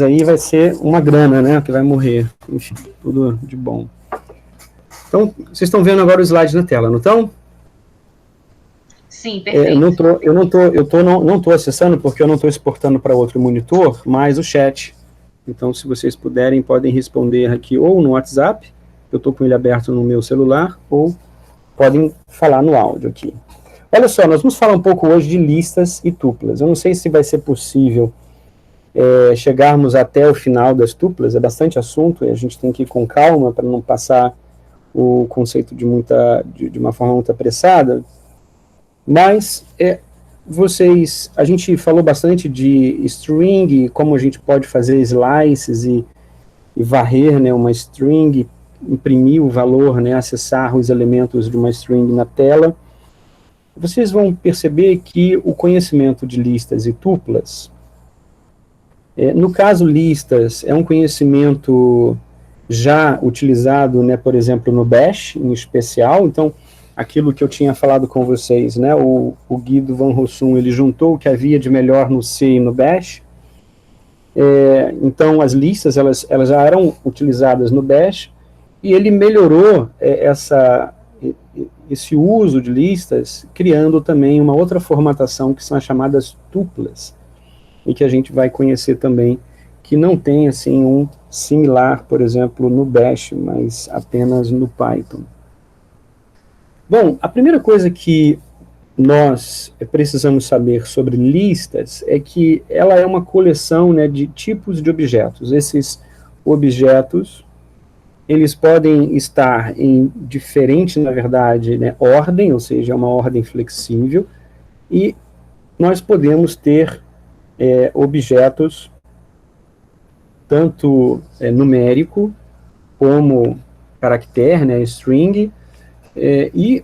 aí vai ser uma grana, né, que vai morrer. Enfim, tudo de bom. Então, vocês estão vendo agora os slides na tela, não estão? Sim, perfeito. Não estou acessando porque eu não estou exportando para outro monitor, mas o chat. Então, se vocês puderem, podem responder aqui ou no WhatsApp, eu estou com ele aberto no meu celular, ou podem falar no áudio aqui. Olha só, nós vamos falar um pouco hoje de listas e tuplas. Eu não sei se vai ser possível chegarmos até o final das tuplas, é bastante assunto, e a gente tem que ir com calma para não passar o conceito de uma forma muito apressada, mas a gente falou bastante de string, como a gente pode fazer slices e varrer, né, uma string, imprimir o valor, né, acessar os elementos de uma string na tela. Vocês vão perceber que o conhecimento de listas e tuplas, no caso listas, é um conhecimento já utilizado, né, por exemplo, no Bash, em especial. Então, aquilo que eu tinha falado com vocês, né, o Guido Van Rossum, ele juntou o que havia de melhor no C e no Bash. Então, as listas, elas já eram utilizadas no Bash, e ele melhorou esse uso de listas, criando também uma outra formatação, que são as chamadas tuplas, e que a gente vai conhecer também, que não tem, assim, um similar, por exemplo, no Bash, mas apenas no Python. Bom, a primeira coisa que nós precisamos saber sobre listas é que ela é uma coleção, né, de tipos de objetos. Esses objetos, eles podem estar em diferente, na verdade, né, ordem, ou seja, é uma ordem flexível, e nós podemos ter objetos tanto numérico como caractere, né, string, e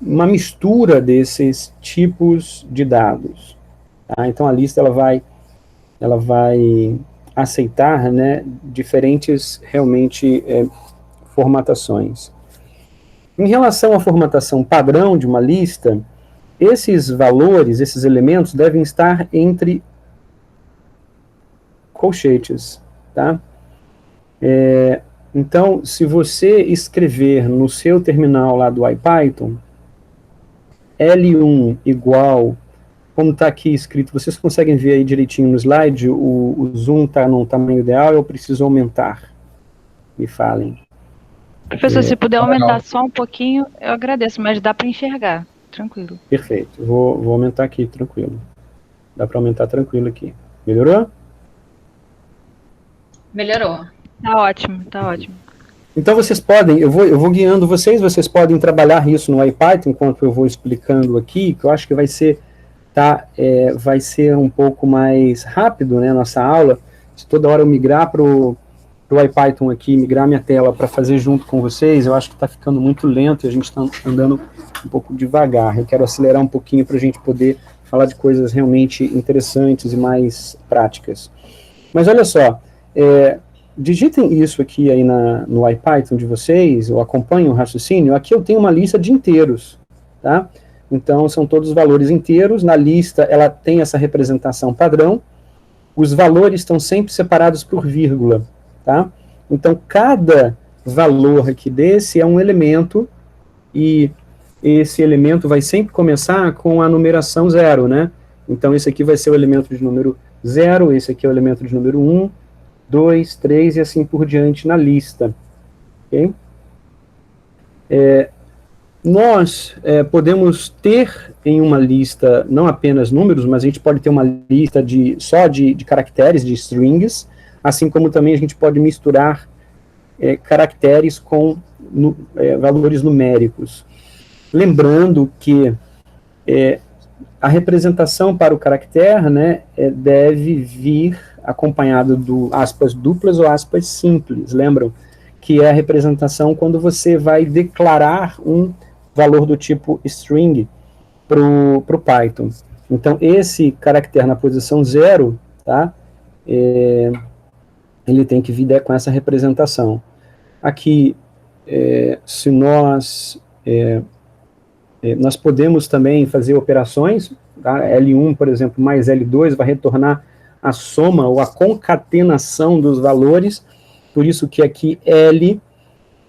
uma mistura desses tipos de dados. Tá? Então a lista ela vai aceitar, né, diferentes realmente formatações. Em relação à formatação padrão de uma lista, esses valores, esses elementos devem estar entre colchetes, tá? Então, se você escrever no seu terminal lá do IPython, L1 igual, como está aqui escrito, vocês conseguem ver aí direitinho no slide, o zoom está no tamanho ideal, eu preciso aumentar? Me falem. Professor, se puder aumentar só um pouquinho, eu agradeço, mas dá para enxergar, tranquilo. Perfeito, vou aumentar aqui, tranquilo. Dá para aumentar tranquilo aqui. Melhorou? Melhorou. Tá ótimo, tá ótimo. Então vocês podem, eu vou guiando vocês podem trabalhar isso no IPython enquanto eu vou explicando aqui, que eu acho que vai ser um pouco mais rápido, né, nossa aula, se toda hora eu migrar pro IPython aqui, migrar minha tela para fazer junto com vocês, eu acho que está ficando muito lento e a gente está andando um pouco devagar. Eu quero acelerar um pouquinho para a gente poder falar de coisas realmente interessantes e mais práticas. Mas olha só, digitem isso aqui aí no IPython de vocês, ou acompanhem o raciocínio. Aqui eu tenho uma lista de inteiros, tá? Então, são todos valores inteiros. Na lista, ela tem essa representação padrão. Os valores estão sempre separados por vírgula, tá? Então, cada valor aqui desse é um elemento, e esse elemento vai sempre começar com a numeração 0, né? Então, esse aqui vai ser o elemento de número 0, esse aqui é o elemento de número 1, 2, 3 e assim por diante na lista. Okay? Nós podemos ter em uma lista não apenas números, mas a gente pode ter uma lista só de caracteres, de strings, assim como também a gente pode misturar caracteres com valores numéricos. Lembrando que a representação para o caractere, né, deve vir acompanhado do aspas duplas ou aspas simples, lembram? Que é a representação quando você vai declarar um valor do tipo string para o Python. Então, esse caractere na posição 0, tá? Ele tem que vir com essa representação. Aqui, se nós podemos também fazer operações, tá? L1, por exemplo, mais L2 vai retornar a soma ou a concatenação dos valores, por isso que aqui L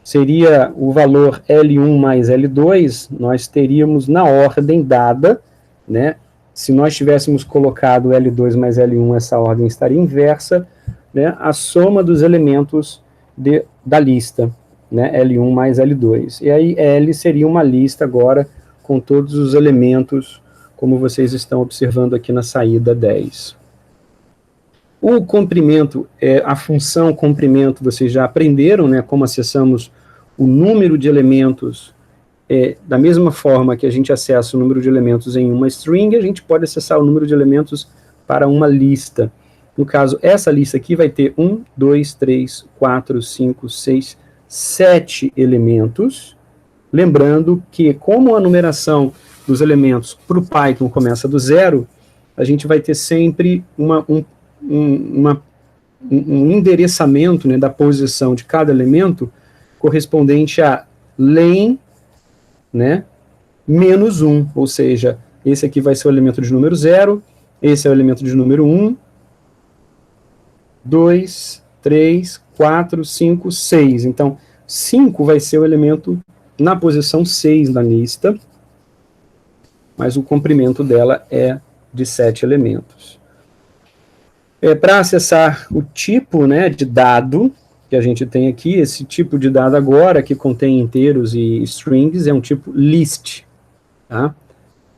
seria o valor L1 mais L2, nós teríamos na ordem dada, né? Se nós tivéssemos colocado L2 mais L1, essa ordem estaria inversa, né? A soma dos elementos da lista, né? L1 mais L2. E aí L seria uma lista agora com todos os elementos, como vocês estão observando aqui na saída 10. O comprimento, a função comprimento, vocês já aprenderam, né, como acessamos o número de elementos, da mesma forma que a gente acessa o número de elementos em uma string, a gente pode acessar o número de elementos para uma lista. No caso, essa lista aqui vai ter 1, 2, 3, 4, 5, 6, 7 elementos, lembrando que como a numeração dos elementos para o Python começa do zero, a gente vai ter sempre um endereçamento, né, da posição de cada elemento correspondente a len, né, menos 1, ou seja, esse aqui vai ser o elemento de número 0, esse é o elemento de número 1, 2, 3, 4, 5, 6. Então, 5 vai ser o elemento na posição 6 da lista, mas o comprimento dela é de 7 elementos. Para acessar o tipo, né, de dado que a gente tem aqui, esse tipo de dado agora, que contém inteiros e strings, é um tipo list, tá?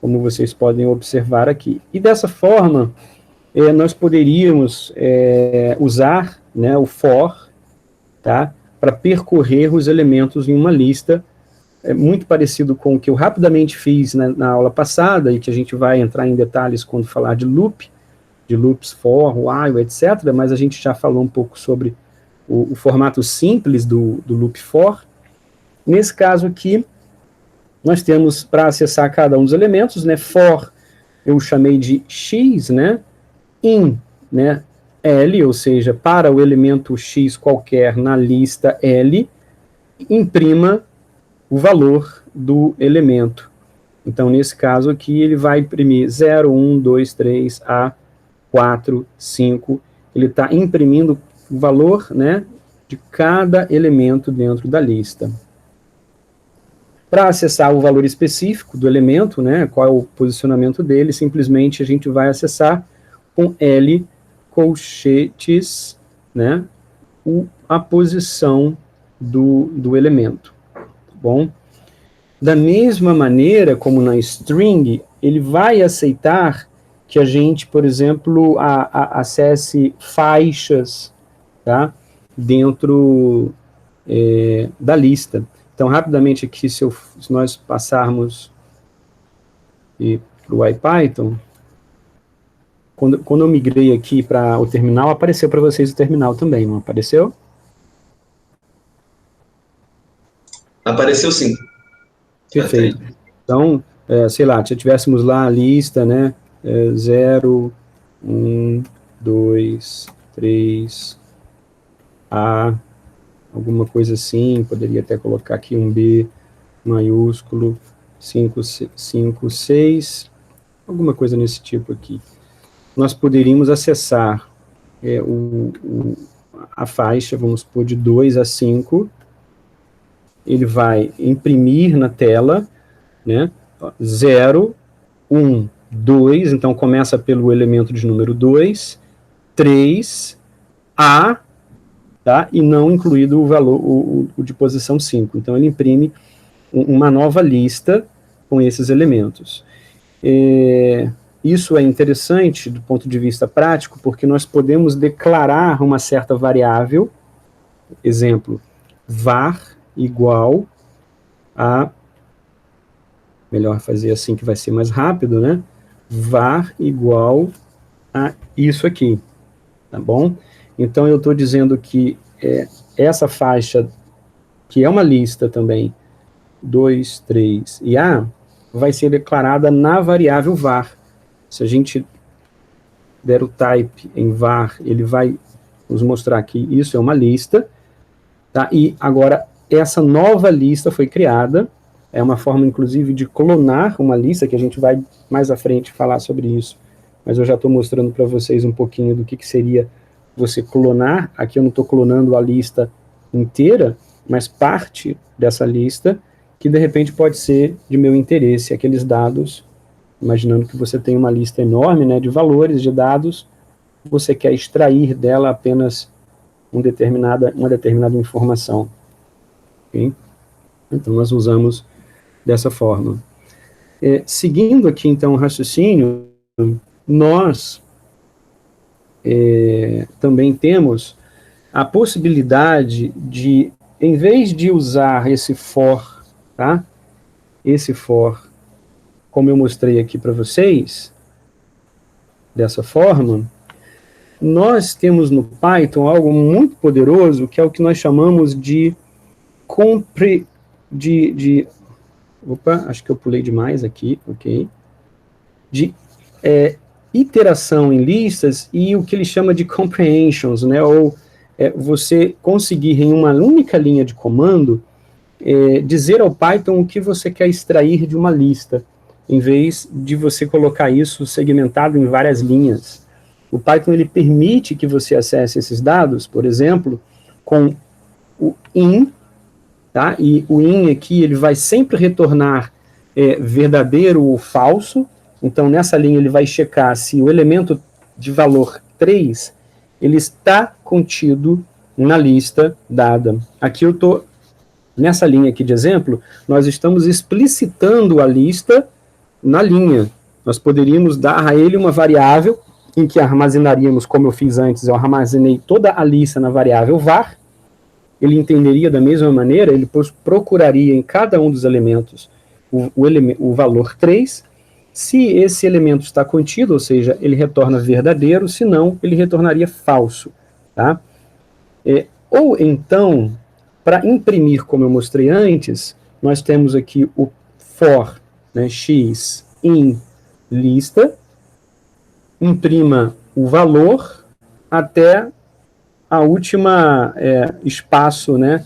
Como vocês podem observar aqui. E dessa forma, nós poderíamos usar, né, o for, tá, para percorrer os elementos em uma lista, muito parecido com o que eu rapidamente fiz na aula passada, e que a gente vai entrar em detalhes quando falar de loop, de loops for, while, etc., mas a gente já falou um pouco sobre o formato simples do loop for. Nesse caso aqui, nós temos, para acessar cada um dos elementos, né, for, eu chamei de x, né, in, né, L, ou seja, para o elemento x qualquer na lista L, imprima o valor do elemento. Então, nesse caso aqui, ele vai imprimir 0, 1, 2, 3, A, 4, 5, ele está imprimindo o valor, né, de cada elemento dentro da lista. Para acessar o valor específico do elemento, né, qual é o posicionamento dele, simplesmente a gente vai acessar com L colchetes, né, a posição do elemento, tá bom? Da mesma maneira como na string, ele vai aceitar que a gente, por exemplo, acesse faixas, tá, dentro da lista. Então, rapidamente aqui, se nós passarmos para o IPython, quando eu migrei aqui para o terminal, apareceu para vocês o terminal também, não apareceu? Apareceu sim. Perfeito. Então, sei lá, se tivéssemos lá a lista, né, 0, 1, 2, 3, A, alguma coisa assim, poderia até colocar aqui um B maiúsculo, 5, 6, alguma coisa nesse tipo aqui. Nós poderíamos acessar a faixa, vamos supor, de 2 a 5, ele vai imprimir na tela, né, 0, 1, 2, então começa pelo elemento de número 2, 3, A, tá, e não incluído o valor, o de posição 5. Então ele imprime uma nova lista com esses elementos. Isso é interessante do ponto de vista prático, porque nós podemos declarar uma certa variável, exemplo, var igual a, melhor fazer assim que vai ser mais rápido, né, var igual a isso aqui, tá bom? Então eu estou dizendo que essa faixa, que é uma lista também, 2, 3 e A, vai ser declarada na variável var. Se a gente der o type em var, ele vai nos mostrar que isso é uma lista, tá? E agora, essa nova lista foi criada, é uma forma, inclusive, de clonar uma lista, que a gente vai mais à frente falar sobre isso mas eu já estou mostrando para vocês um pouquinho do que seria você clonar. Aqui eu não estou clonando a lista inteira, mas parte dessa lista, que de repente pode ser de meu interesse, aqueles dados, imaginando que você tem uma lista enorme, né, de valores, de dados, você quer extrair dela apenas uma determinada informação. Okay? Então, nós usamos dessa forma. Seguindo aqui, então, o raciocínio, nós também temos a possibilidade de, em vez de usar esse for, tá? Esse for, como eu mostrei aqui para vocês, dessa forma, nós temos no Python algo muito poderoso, que é o que nós chamamos de opa, acho que eu pulei demais aqui, ok? De iteração em listas e o que ele chama de comprehensions, né? Ou você conseguir em uma única linha de comando dizer ao Python o que você quer extrair de uma lista, em vez de você colocar isso segmentado em várias linhas. O Python, ele permite que você acesse esses dados, por exemplo, com o in, tá? E o in aqui, ele vai sempre retornar verdadeiro ou falso. Então, nessa linha, ele vai checar se o elemento de valor 3, ele está contido na lista dada. Aqui eu estou, nessa linha aqui de exemplo, nós estamos explicitando a lista na linha. Nós poderíamos dar a ele uma variável em que armazenaríamos, como eu fiz antes, eu armazenei toda a lista na variável var. Ele entenderia da mesma maneira, ele procuraria em cada um dos elementos o valor 3. Se esse elemento está contido, ou seja, ele retorna verdadeiro, se não, ele retornaria falso. Tá? Ou então, para imprimir, como eu mostrei antes, nós temos aqui o for, né, x in lista, imprima o valor até a última espaço, né,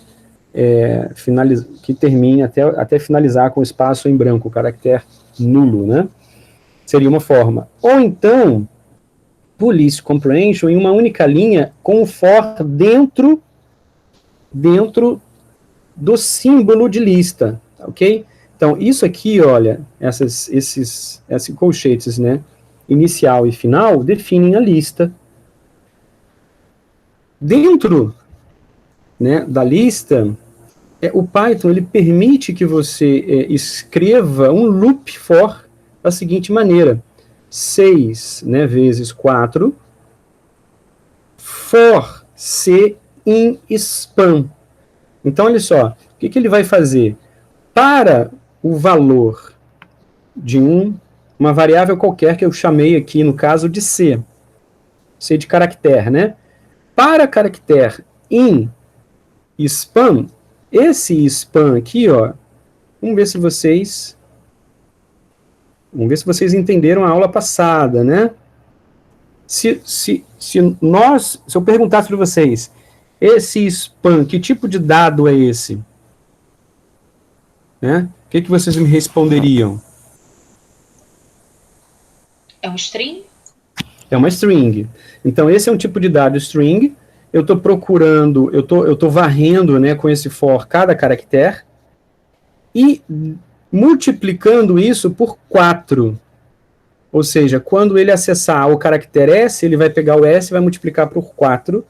que termine até finalizar com o espaço em branco, o caractere nulo, né? Seria uma forma. Ou então, police comprehension em uma única linha com o for dentro do símbolo de lista, ok? Então, isso aqui, olha, esses colchetes, né, inicial e final, definem a lista. Dentro, né, da lista, o Python, ele permite que você escreva um loop for da seguinte maneira: 6, né, vezes 4, for c in span. Então, olha só, o que ele vai fazer? Para o valor de uma variável qualquer que eu chamei aqui, no caso de C de caractere, né? Para caractere in span, esse span aqui, ó, vamos ver se vocês entenderam a aula passada, né? Se eu perguntasse para vocês, esse span, que tipo de dado é esse? Né? O que vocês me responderiam? É um string? É uma string. Então, esse é um tipo de dado string. Eu estou procurando, eu tô varrendo, né, com esse for cada caractere e multiplicando isso por 4. Ou seja, quando ele acessar o caractere S, ele vai pegar o S e vai multiplicar por 4.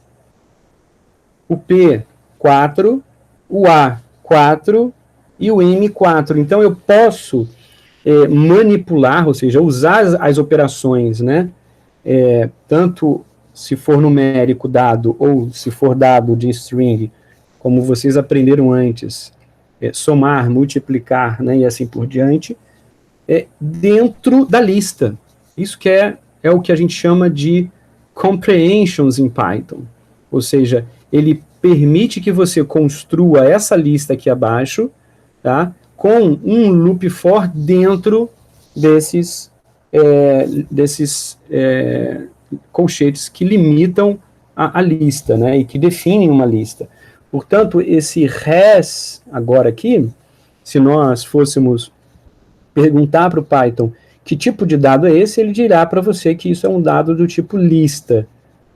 O P, 4. O A, 4. E o M, 4. Então, eu posso manipular, ou seja, usar as operações, né? Tanto se for numérico dado ou se for dado de string, como vocês aprenderam antes, somar, multiplicar, né, e assim por diante, dentro da lista. Isso que é o que a gente chama de comprehensions em Python. Ou seja, ele permite que você construa essa lista aqui abaixo, tá, com um loop for dentro desses colchetes que limitam a lista, né, e que definem uma lista. Portanto, esse res, agora aqui, se nós fôssemos perguntar para o Python que tipo de dado é esse, ele dirá para você que isso é um dado do tipo lista,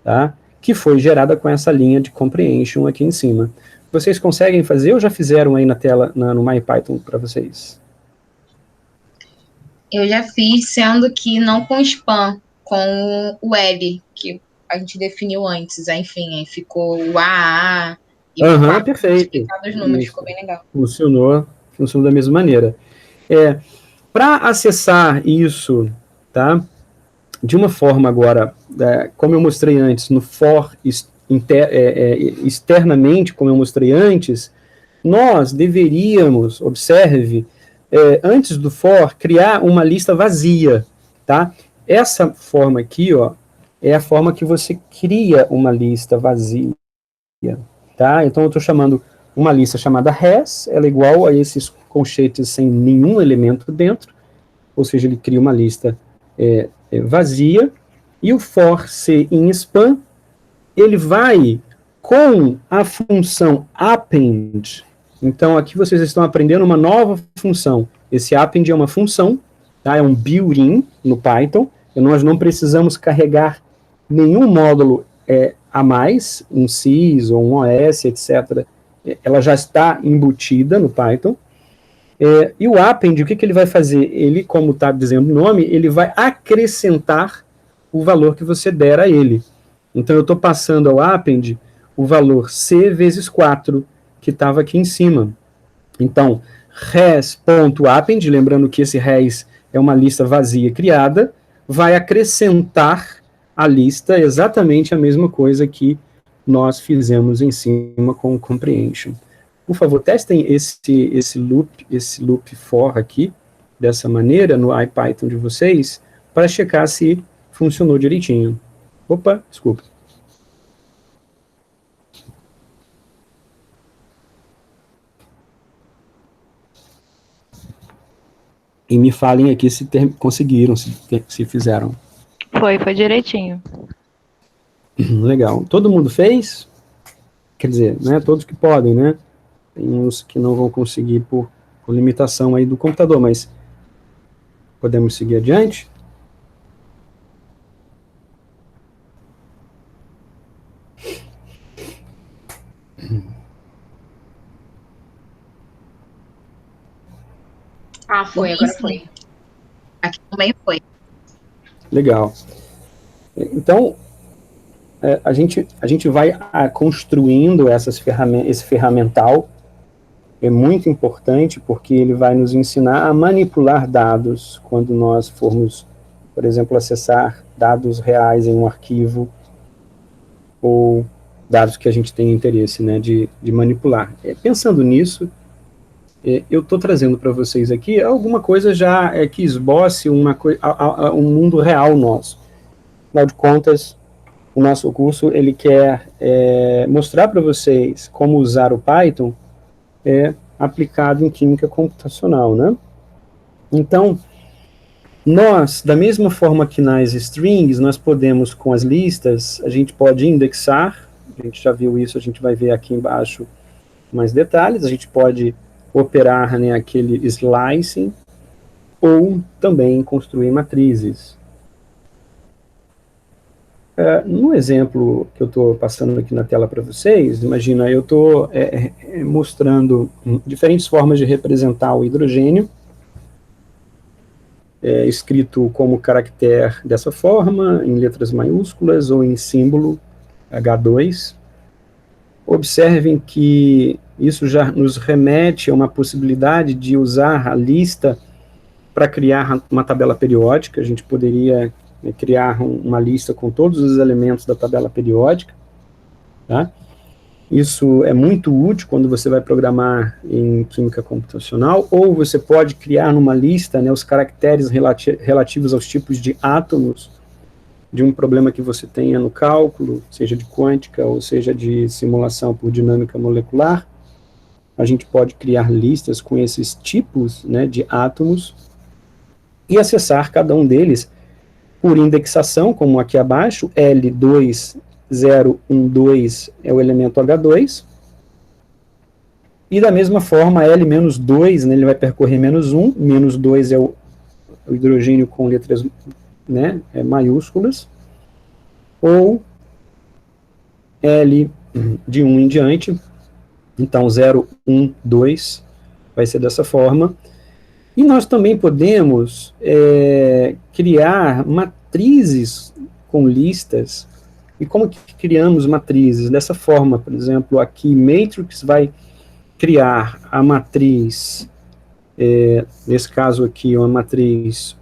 tá? Que foi gerada com essa linha de comprehension aqui em cima. Vocês conseguem fazer ou já fizeram aí na tela, no MyPython para vocês? Eu já fiz, sendo que não com spam, com o L, que a gente definiu antes. Enfim, aí ficou o AA e o 4, perfeito. os números, ficou bem legal. Funcionou da mesma maneira. Para acessar isso, tá? De uma forma agora, como eu mostrei antes, no for externamente, como eu mostrei antes, nós deveríamos, observe, antes do for, criar uma lista vazia, tá? Essa forma aqui, ó, é a forma que você cria uma lista vazia, tá? Então eu estou chamando uma lista chamada res, ela é igual a esses colchetes sem nenhum elemento dentro, ou seja, ele cria uma lista vazia, e o for c in span, ele vai com a função append. Então aqui vocês estão aprendendo uma nova função. Esse append é uma função, tá? É um built-in no Python, e nós não precisamos carregar nenhum módulo a mais, um sys ou um os, etc. Ela já está embutida no Python. E o append, o que ele vai fazer? Ele, como está dizendo o nome, ele vai acrescentar o valor que você der a ele. Então eu estou passando ao append o valor c vezes 4, que estava aqui em cima. Então, res.append, lembrando que esse res é uma lista vazia criada, vai acrescentar à lista exatamente a mesma coisa que nós fizemos em cima com o comprehension. Por favor, testem esse loop for aqui, dessa maneira, no IPython de vocês, para checar se funcionou direitinho. Opa, desculpa. E me falem aqui se conseguiram, se fizeram. Foi direitinho. Legal. Todo mundo fez? Quer dizer, né, todos que podem, né? Tem uns que não vão conseguir por limitação aí do computador, mas podemos seguir adiante? Foi, agora foi. Aqui também foi. Legal. Então, a gente vai construindo esse ferramental. É muito importante porque ele vai nos ensinar a manipular dados quando nós formos, por exemplo, acessar dados reais em um arquivo ou dados que a gente tem interesse, né, de manipular. Pensando nisso, eu estou trazendo para vocês aqui alguma coisa já que esboce um mundo real nosso. Afinal de contas, o nosso curso ele quer mostrar para vocês como usar o Python aplicado em química computacional, né? Então, nós, da mesma forma que nas strings, nós podemos, com as listas, a gente pode indexar, a gente já viu isso, a gente vai ver aqui embaixo mais detalhes, a gente pode operar, né, aquele slicing, ou também construir matrizes. No exemplo que eu estou passando aqui na tela para vocês, imagina, eu estou mostrando diferentes formas de representar o hidrogênio, escrito como caractere dessa forma, em letras maiúsculas ou em símbolo H2. Observem que isso já nos remete a uma possibilidade de usar a lista para criar uma tabela periódica. A gente poderia criar uma lista com todos os elementos da tabela periódica, tá? Isso é muito útil quando você vai programar em química computacional, ou você pode criar numa lista, né, os caracteres relativos aos tipos de átomos de um problema que você tenha no cálculo, seja de quântica ou seja de simulação por dinâmica molecular. A gente pode criar listas com esses tipos, né, de átomos e acessar cada um deles por indexação, como aqui abaixo, L2012 é o elemento H2, e da mesma forma, L-2, né, ele vai percorrer -1, -2 é o hidrogênio com letras, né, maiúsculas, ou L de 1 em diante. Então, 0, 1, 2 vai ser dessa forma. E nós também podemos criar matrizes com listas. E como que criamos matrizes? Dessa forma, por exemplo, aqui Matrix vai criar a matriz, nesse caso aqui, uma matriz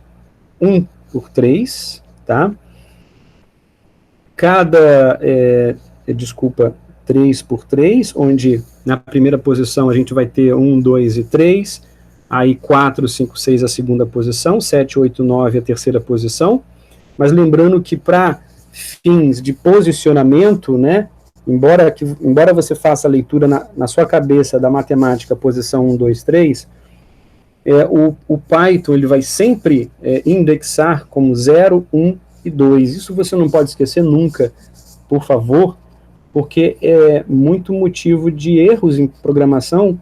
1 por 3, tá? Cada, 3 por 3, onde na primeira posição a gente vai ter 1, 2 e 3, aí 4, 5, 6 a segunda posição, 7, 8, 9 a terceira posição, mas lembrando que para fins de posicionamento, né, embora você faça a leitura na sua cabeça da matemática, posição 1, 2, 3, o Python ele vai sempre indexar como 0, 1 e 2. Isso você não pode esquecer nunca, por favor, porque é muito motivo de erros em programação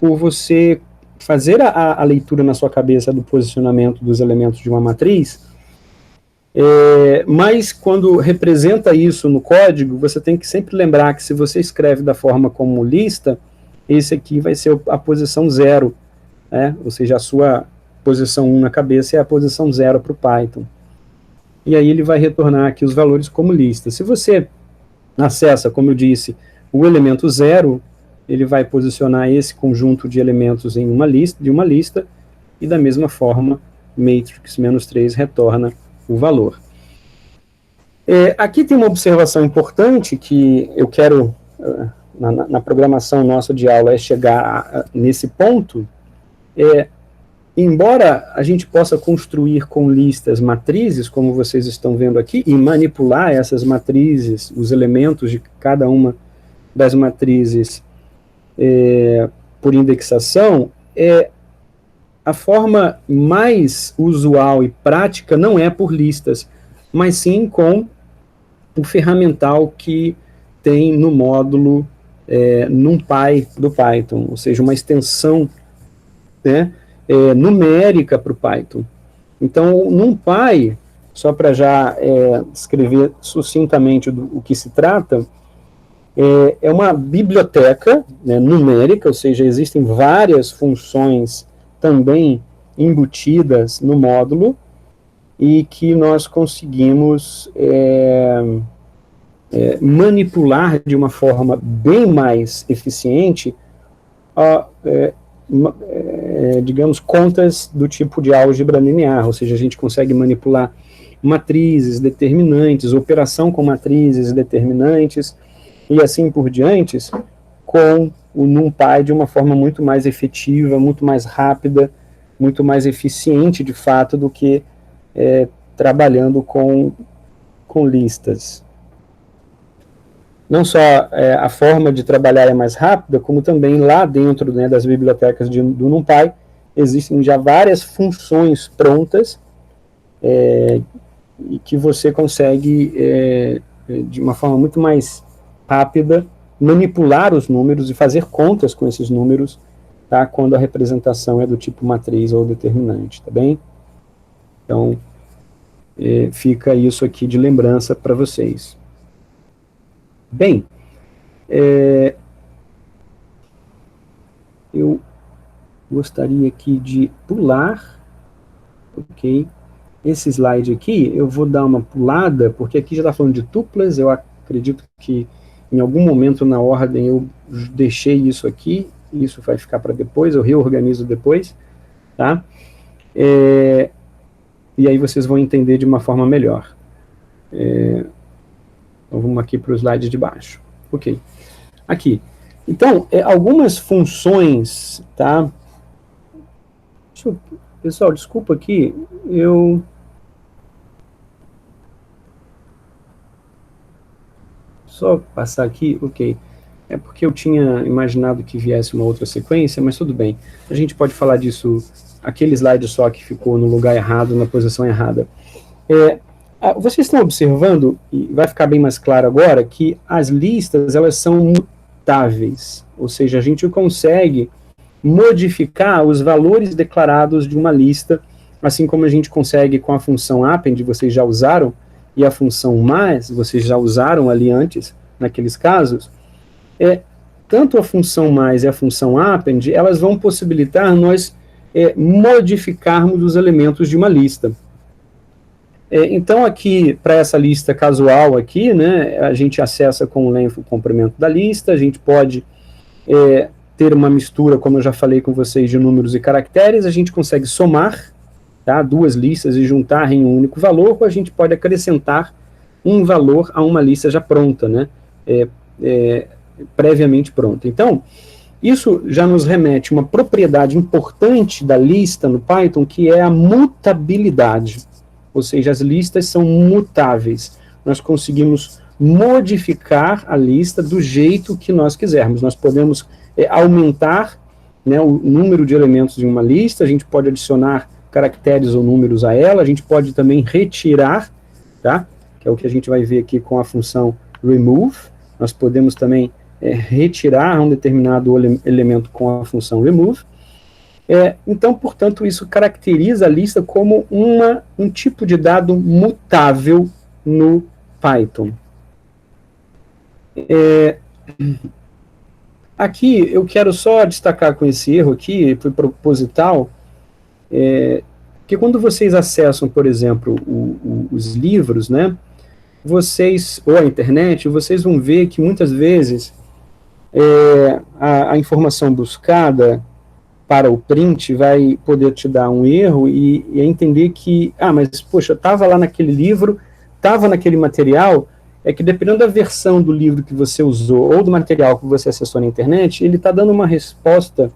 por você fazer a leitura na sua cabeça do posicionamento dos elementos de uma matriz, mas quando representa isso no código, você tem que sempre lembrar que se você escreve da forma como lista, esse aqui vai ser a posição 0, né? Ou seja, a sua posição 1 na cabeça é a posição 0 para o Python. E aí ele vai retornar aqui os valores como lista. Se você acessa, como eu disse, o elemento 0, ele vai posicionar esse conjunto de elementos em uma lista, e da mesma forma, matrix-3 retorna o valor. Aqui tem uma observação importante que eu quero, na programação nossa de aula, chegar nesse ponto. Embora a gente possa construir com listas matrizes, como vocês estão vendo aqui, e manipular essas matrizes, os elementos de cada uma das matrizes por indexação, a forma mais usual e prática não é por listas, mas sim com o ferramental que tem no módulo NumPy do Python, ou seja, uma extensão, né, numérica para o Python. Então, o NumPy, só para já descrever sucintamente o que se trata, é uma biblioteca, né, numérica, ou seja, existem várias funções também embutidas no módulo, e que nós conseguimos manipular de uma forma bem mais eficiente digamos, contas do tipo de álgebra linear, ou seja, a gente consegue manipular matrizes, determinantes, operação com matrizes, determinantes, e assim por diante, com o NumPy de uma forma muito mais efetiva, muito mais rápida, muito mais eficiente, de fato, do que trabalhando com listas. Não só a forma de trabalhar é mais rápida, como também lá dentro, né, das bibliotecas do NumPy, existem já várias funções prontas e que você consegue, de uma forma muito mais rápida, manipular os números e fazer contas com esses números, tá, quando a representação é do tipo matriz ou determinante, tá bem? Então, fica isso aqui de lembrança para vocês. Bem, eu gostaria aqui de pular, ok? Esse slide aqui, eu vou dar uma pulada, porque aqui já está falando de tuplas, eu acredito que em algum momento na ordem eu deixei isso aqui, isso vai ficar para depois, eu reorganizo depois, tá? E aí vocês vão entender de uma forma melhor. Então, vamos aqui para o slide de baixo. Ok. Aqui. Então, algumas funções, tá? Pessoal, desculpa aqui, só passar aqui, ok. É porque eu tinha imaginado que viesse uma outra sequência, mas tudo bem. A gente pode falar disso, aquele slide só que ficou no lugar errado, na posição errada. Vocês estão observando, e vai ficar bem mais claro agora, que as listas, elas são mutáveis, ou seja, a gente consegue modificar os valores declarados de uma lista assim como a gente consegue com a função append, vocês já usaram, e a função mais, vocês já usaram ali antes, naqueles casos, tanto a função mais e a função append, elas vão possibilitar nós modificarmos os elementos de uma lista. Então, aqui, para essa lista casual aqui, né, a gente acessa com o length o comprimento da lista, a gente pode ter uma mistura, como eu já falei com vocês, de números e caracteres, a gente consegue somar, tá, duas listas e juntar em um único valor, ou a gente pode acrescentar um valor a uma lista já pronta, né, previamente pronta. Então, isso já nos remete a uma propriedade importante da lista no Python, que é a mutabilidade. Ou seja, as listas são mutáveis. Nós conseguimos modificar a lista do jeito que nós quisermos. Nós podemos aumentar, né, o número de elementos de uma lista, a gente pode adicionar caracteres ou números a ela, a gente pode também retirar, tá? Que é o que a gente vai ver aqui com a função remove. Nós podemos também retirar um determinado elemento com a função remove. Então, portanto, isso caracteriza a lista como um tipo de dado mutável no Python. Aqui, eu quero só destacar com esse erro aqui, foi proposital, que quando vocês acessam, por exemplo, os livros, né, vocês, ou a internet, vocês vão ver que muitas vezes a informação buscada para o print vai poder te dar um erro e entender que, mas, poxa, estava lá naquele livro, estava naquele material, que dependendo da versão do livro que você usou ou do material que você acessou na internet, ele está dando uma resposta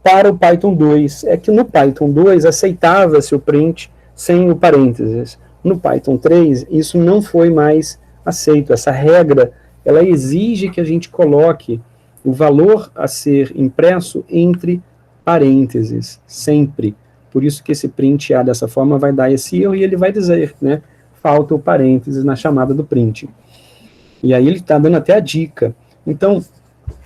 para o Python 2. É que no Python 2 aceitava-se o print sem o parênteses. No Python 3, isso não foi mais aceito. Essa regra, ela exige que a gente coloque o valor a ser impresso entre parênteses, sempre. Por isso que esse print A dessa forma vai dar esse erro e ele vai dizer, né, falta o parênteses na chamada do print. E aí ele está dando até a dica. Então,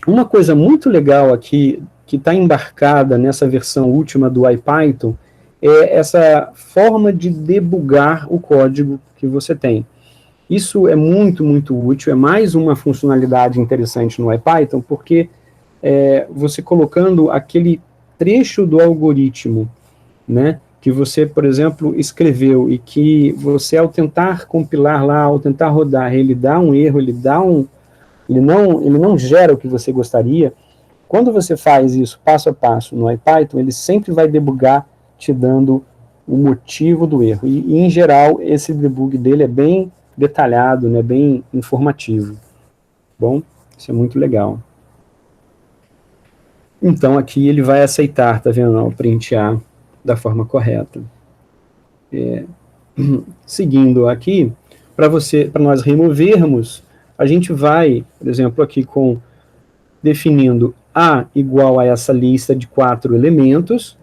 uma coisa muito legal aqui, que está embarcada nessa versão última do IPython, é essa forma de debugar o código que você tem. Isso é muito, muito útil, é mais uma funcionalidade interessante no IPython, porque você colocando aquele trecho do algoritmo, né, que você, por exemplo, escreveu, e que você, ao tentar compilar lá, ao tentar rodar, ele dá um erro, ele não gera o que você gostaria. Quando você faz isso passo a passo no IPython, ele sempre vai debugar te dando o motivo do erro, e em geral, esse debug dele é bem detalhado, né, bem informativo. Bom, isso é muito legal. Então, aqui ele vai aceitar, tá vendo, o print A da forma correta. Seguindo aqui, para nós removermos, a gente vai, por exemplo, aqui definindo A igual a essa lista de 4 elementos,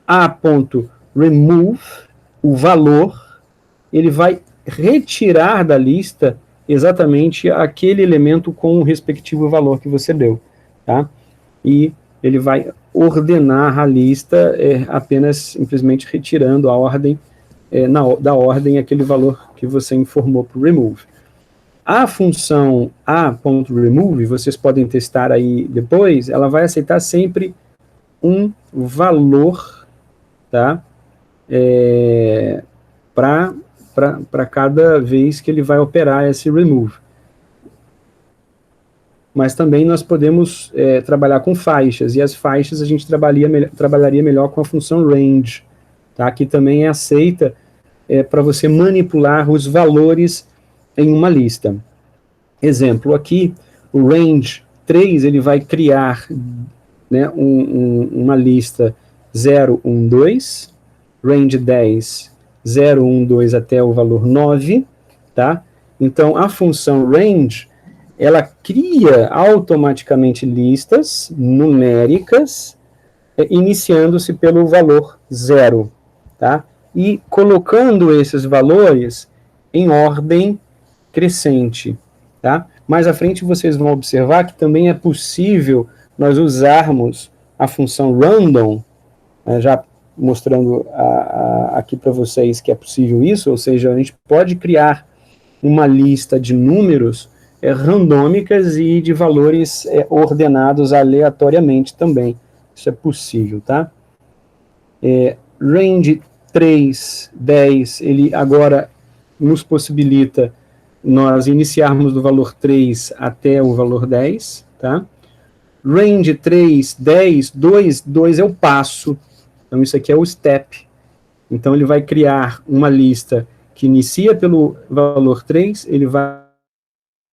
A.remove, o valor, ele vai retirar da lista exatamente aquele elemento com o respectivo valor que você deu, tá? E ele vai ordenar a lista apenas simplesmente retirando a ordem, da ordem aquele valor que você informou para o remove. A função a.remove, vocês podem testar aí depois, ela vai aceitar sempre um valor, tá? Para cada vez que ele vai operar esse remove. Mas também nós podemos trabalhar com faixas, e as faixas a gente trabalharia melhor com a função range, tá? Que também é aceita para você manipular os valores em uma lista. Exemplo aqui, o range 3, ele vai criar, né, uma lista 0, 1, 2, range 10, 0, 1, 2 até o valor 9, tá? Então, a função range, ela cria automaticamente listas numéricas, iniciando-se pelo valor 0, tá? E colocando esses valores em ordem crescente, tá? Mais à frente vocês vão observar que também é possível nós usarmos a função random, já mostrando aqui para vocês que é possível isso, ou seja, a gente pode criar uma lista de números randômicas e de valores ordenados aleatoriamente também. Isso é possível, tá? Range 3, 10, ele agora nos possibilita nós iniciarmos do valor 3 até o valor 10, tá? Range 3, 10, 2, 2 é o passo, então isso aqui é o step. Então ele vai criar uma lista que inicia pelo valor 3, ele vai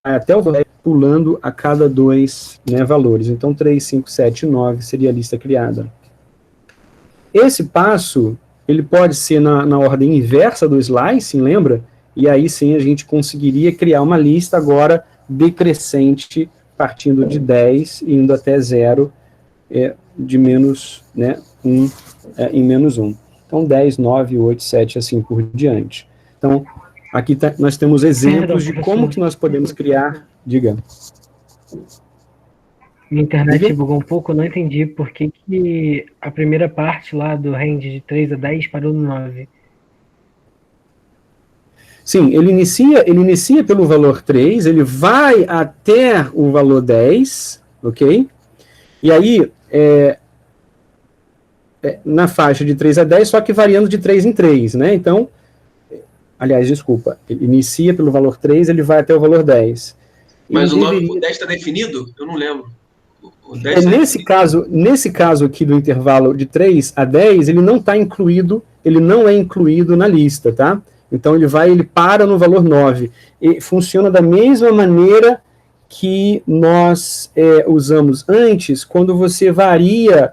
até o valor 10, pulando a cada 2, né, valores. Então 3, 5, 7, 9 seria a lista criada. Esse passo, ele pode ser na ordem inversa do slicing, lembra? E aí sim a gente conseguiria criar uma lista agora decrescente, partindo de 10 e indo até 0, de menos, né, 1 em menos 1. Então 10, 9, 8, 7, assim por diante. Então, aqui nós temos exemplos de como que nós podemos criar... Diga. Minha internet bugou um pouco, eu não entendi por que a primeira parte lá do range de 3 a 10 parou no 9. Sim, ele inicia pelo valor 3, ele vai até o valor 10, ok? E aí, na faixa de 3 a 10, só que variando de 3 em 3, né? Então, aliás, desculpa, ele inicia pelo valor 3, ele vai até o valor 10. Mas o 10 está definido? Eu não lembro. Nesse caso aqui do intervalo de 3 a 10, ele não está incluído, ele não é incluído na lista, tá? Então ele para no valor 9. E funciona da mesma maneira que nós usamos antes, quando você varia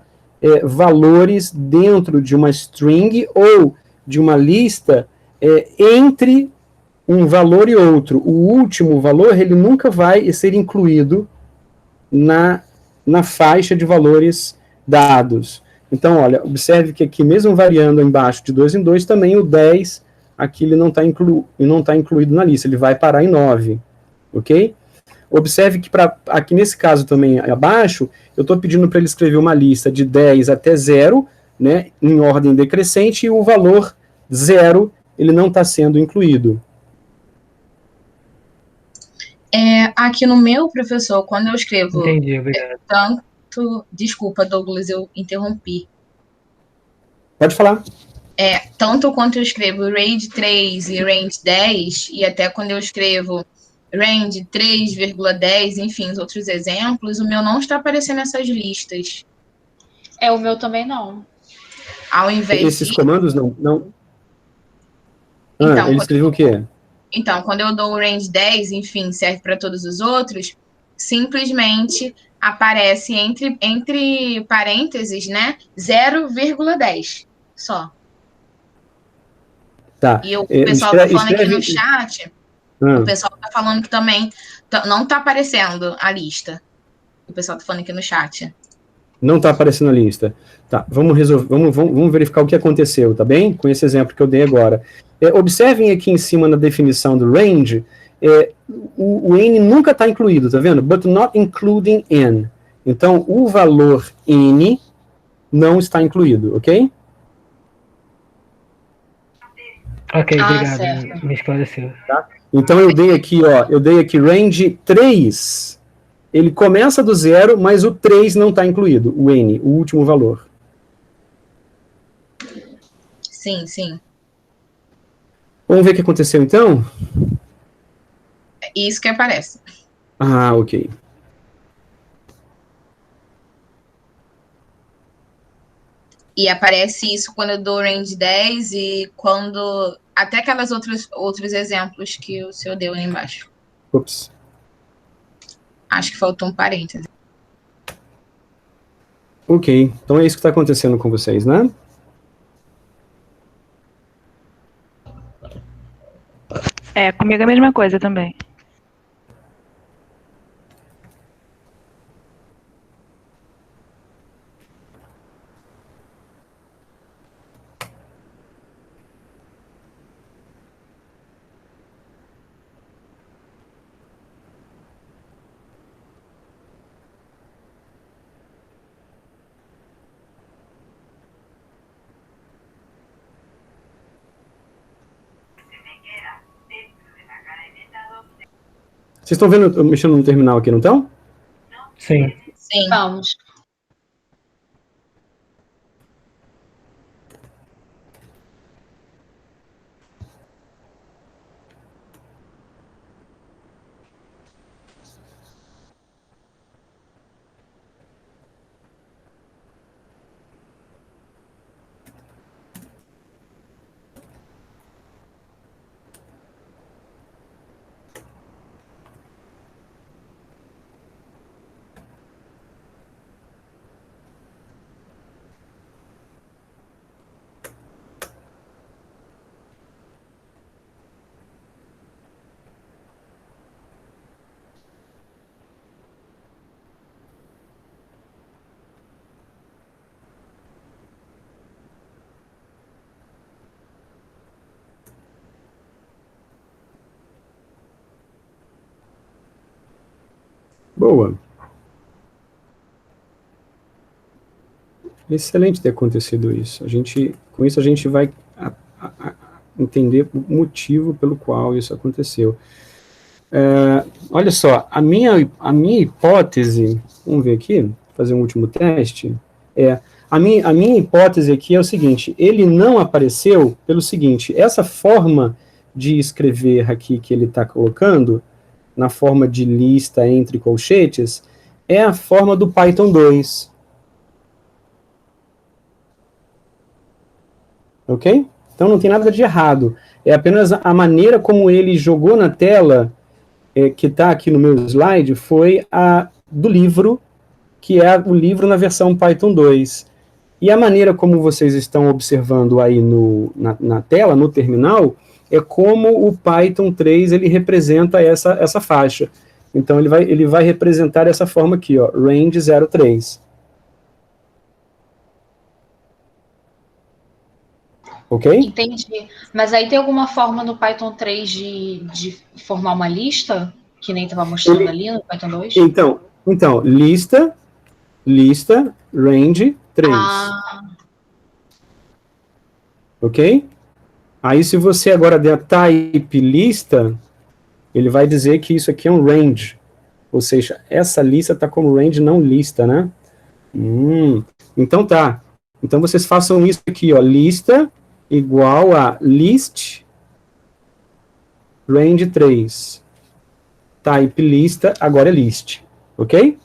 valores dentro de uma string ou de uma lista entre um valor e outro. O último valor, ele nunca vai ser incluído na faixa de valores dados. Então, olha, observe que aqui, mesmo variando embaixo de 2 em 2, também o 10, aqui ele não está incluído na lista, ele vai parar em 9, ok? Observe que aqui nesse caso também abaixo, eu estou pedindo para ele escrever uma lista de 10 até 0, né, em ordem decrescente, e o valor 0, ele não está sendo incluído. Aqui no meu, professor, quando eu escrevo... Entendi, obrigado. Desculpa, Douglas, eu interrompi. Pode falar. Tanto quanto eu escrevo range 3 e range 10, e até quando eu escrevo range 3,10, enfim, os outros exemplos, o meu não está aparecendo nessas listas. O meu também não. Ao invés Esses comandos não? Então, ele escreveu o quê? Então, quando eu dou o range 10, enfim, serve para todos os outros, simplesmente aparece entre parênteses, né, 0,10 só. Tá. E o pessoal está falando aqui no chat, o pessoal está falando que também não está aparecendo a lista. O pessoal está falando aqui no chat. Não está aparecendo a lista. Tá, vamos verificar o que aconteceu, tá bem? Com esse exemplo que eu dei agora. Observem aqui em cima na definição do range, o n nunca está incluído, tá vendo? But not including n. Então, o valor n não está incluído, ok? Ok, obrigado, certo. me esclareceu. Tá? Então, eu dei aqui range 3, ele começa do 0, mas o 3 não está incluído, o n, o último valor. Sim, sim. Vamos ver o que aconteceu, então? Isso que aparece. Ah, ok. E aparece isso quando eu dou range 10 e quando... Até aquelas outros exemplos que o senhor deu ali embaixo. Ups. Acho que faltou um parêntese. Ok, então é isso que está acontecendo com vocês, né? Comigo é a mesma coisa também. Vocês estão vendo eu mexendo no terminal aqui, não estão? Sim. Sim. Vamos. Boa. Excelente ter acontecido isso. Com isso a gente vai entender o motivo pelo qual isso aconteceu. Olha só, a minha hipótese, vamos ver aqui, fazer um último teste, a minha hipótese aqui é o seguinte, ele não apareceu pelo seguinte, essa forma de escrever aqui que ele está colocando, na forma de lista entre colchetes, é a forma do Python 2. Ok? Então não tem nada de errado. É apenas a maneira como ele jogou na tela, que está aqui no meu slide, foi a do livro, que é o livro na versão Python 2. E a maneira como vocês estão observando aí na tela, no terminal, é como o Python 3 ele representa essa faixa. Então ele vai representar essa forma aqui, ó, range 03. Ok? Entendi. Mas aí tem alguma forma no Python 3 de formar uma lista? Que nem estava mostrando ali no Python 2? Então lista, range 3. Ok? Aí se você agora der type lista, ele vai dizer que isso aqui é um range. Ou seja, essa lista está como range, não lista, né? Então tá. Então vocês façam isso aqui, ó, lista igual a list range 3. Type lista, agora é list. Ok?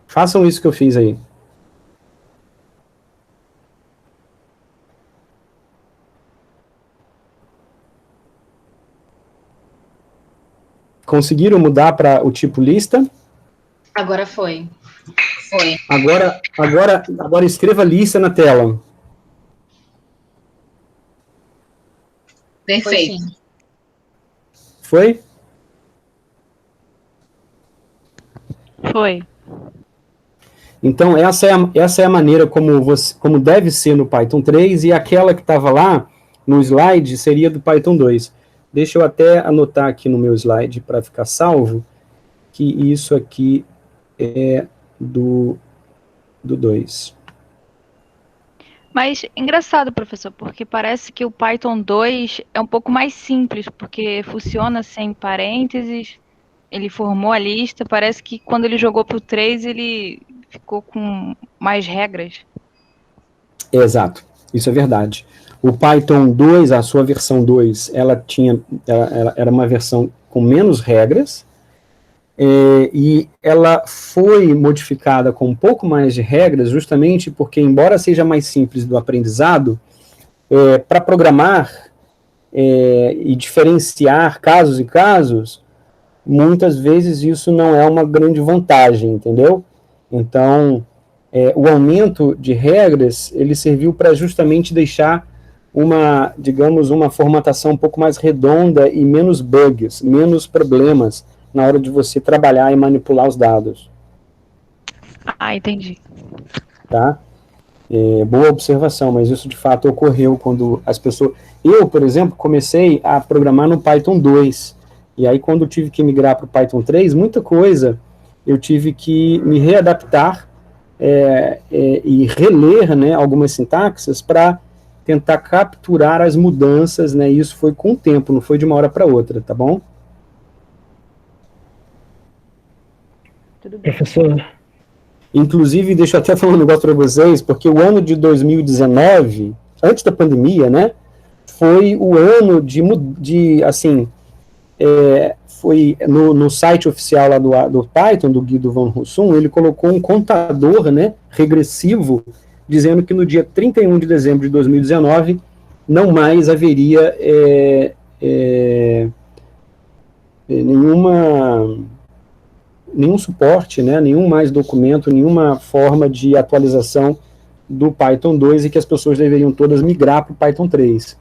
Façam isso que eu fiz aí. Conseguiram mudar para o tipo lista? Agora foi. Foi. Agora escreva lista na tela. Perfeito. Foi? Foi. Então, essa é a maneira como deve ser no Python 3, e aquela que estava lá no slide seria do Python 2. Deixa eu até anotar aqui no meu slide para ficar salvo, que isso aqui é do 2. Mas engraçado, professor, porque parece que o Python 2 é um pouco mais simples, porque funciona sem parênteses, ele formou a lista, parece que quando ele jogou para o 3, ele ficou com mais regras. Exato, isso é verdade. O Python 2, a sua versão 2, ela era uma versão com menos regras, e ela foi modificada com um pouco mais de regras, justamente porque, embora seja mais simples do aprendizado, para programar e diferenciar casos e casos, muitas vezes isso não é uma grande vantagem, entendeu? Então, o aumento de regras, ele serviu para justamente deixar uma formatação um pouco mais redonda e menos bugs, menos problemas na hora de você trabalhar e manipular os dados. Ah, entendi. Tá? Boa observação, mas isso de fato ocorreu quando as pessoas... Eu, por exemplo, comecei a programar no Python 2, e aí quando eu tive que migrar para o Python 3, muita coisa eu tive que me readaptar e reler, né, algumas sintaxes para tentar capturar as mudanças, né, e isso foi com o tempo, não foi de uma hora para outra, tá bom? tudo bem. Professor, Inclusive, deixa eu até falar um negócio para vocês, porque o ano de 2019, antes da pandemia, né, foi o ano foi no site oficial lá do Python, do Guido von Rossum, ele colocou um contador, né, regressivo, dizendo que no dia 31 de dezembro de 2019 não mais haveria nenhum suporte, né, nenhum mais documento, nenhuma forma de atualização do Python 2 e que as pessoas deveriam todas migrar para o Python 3.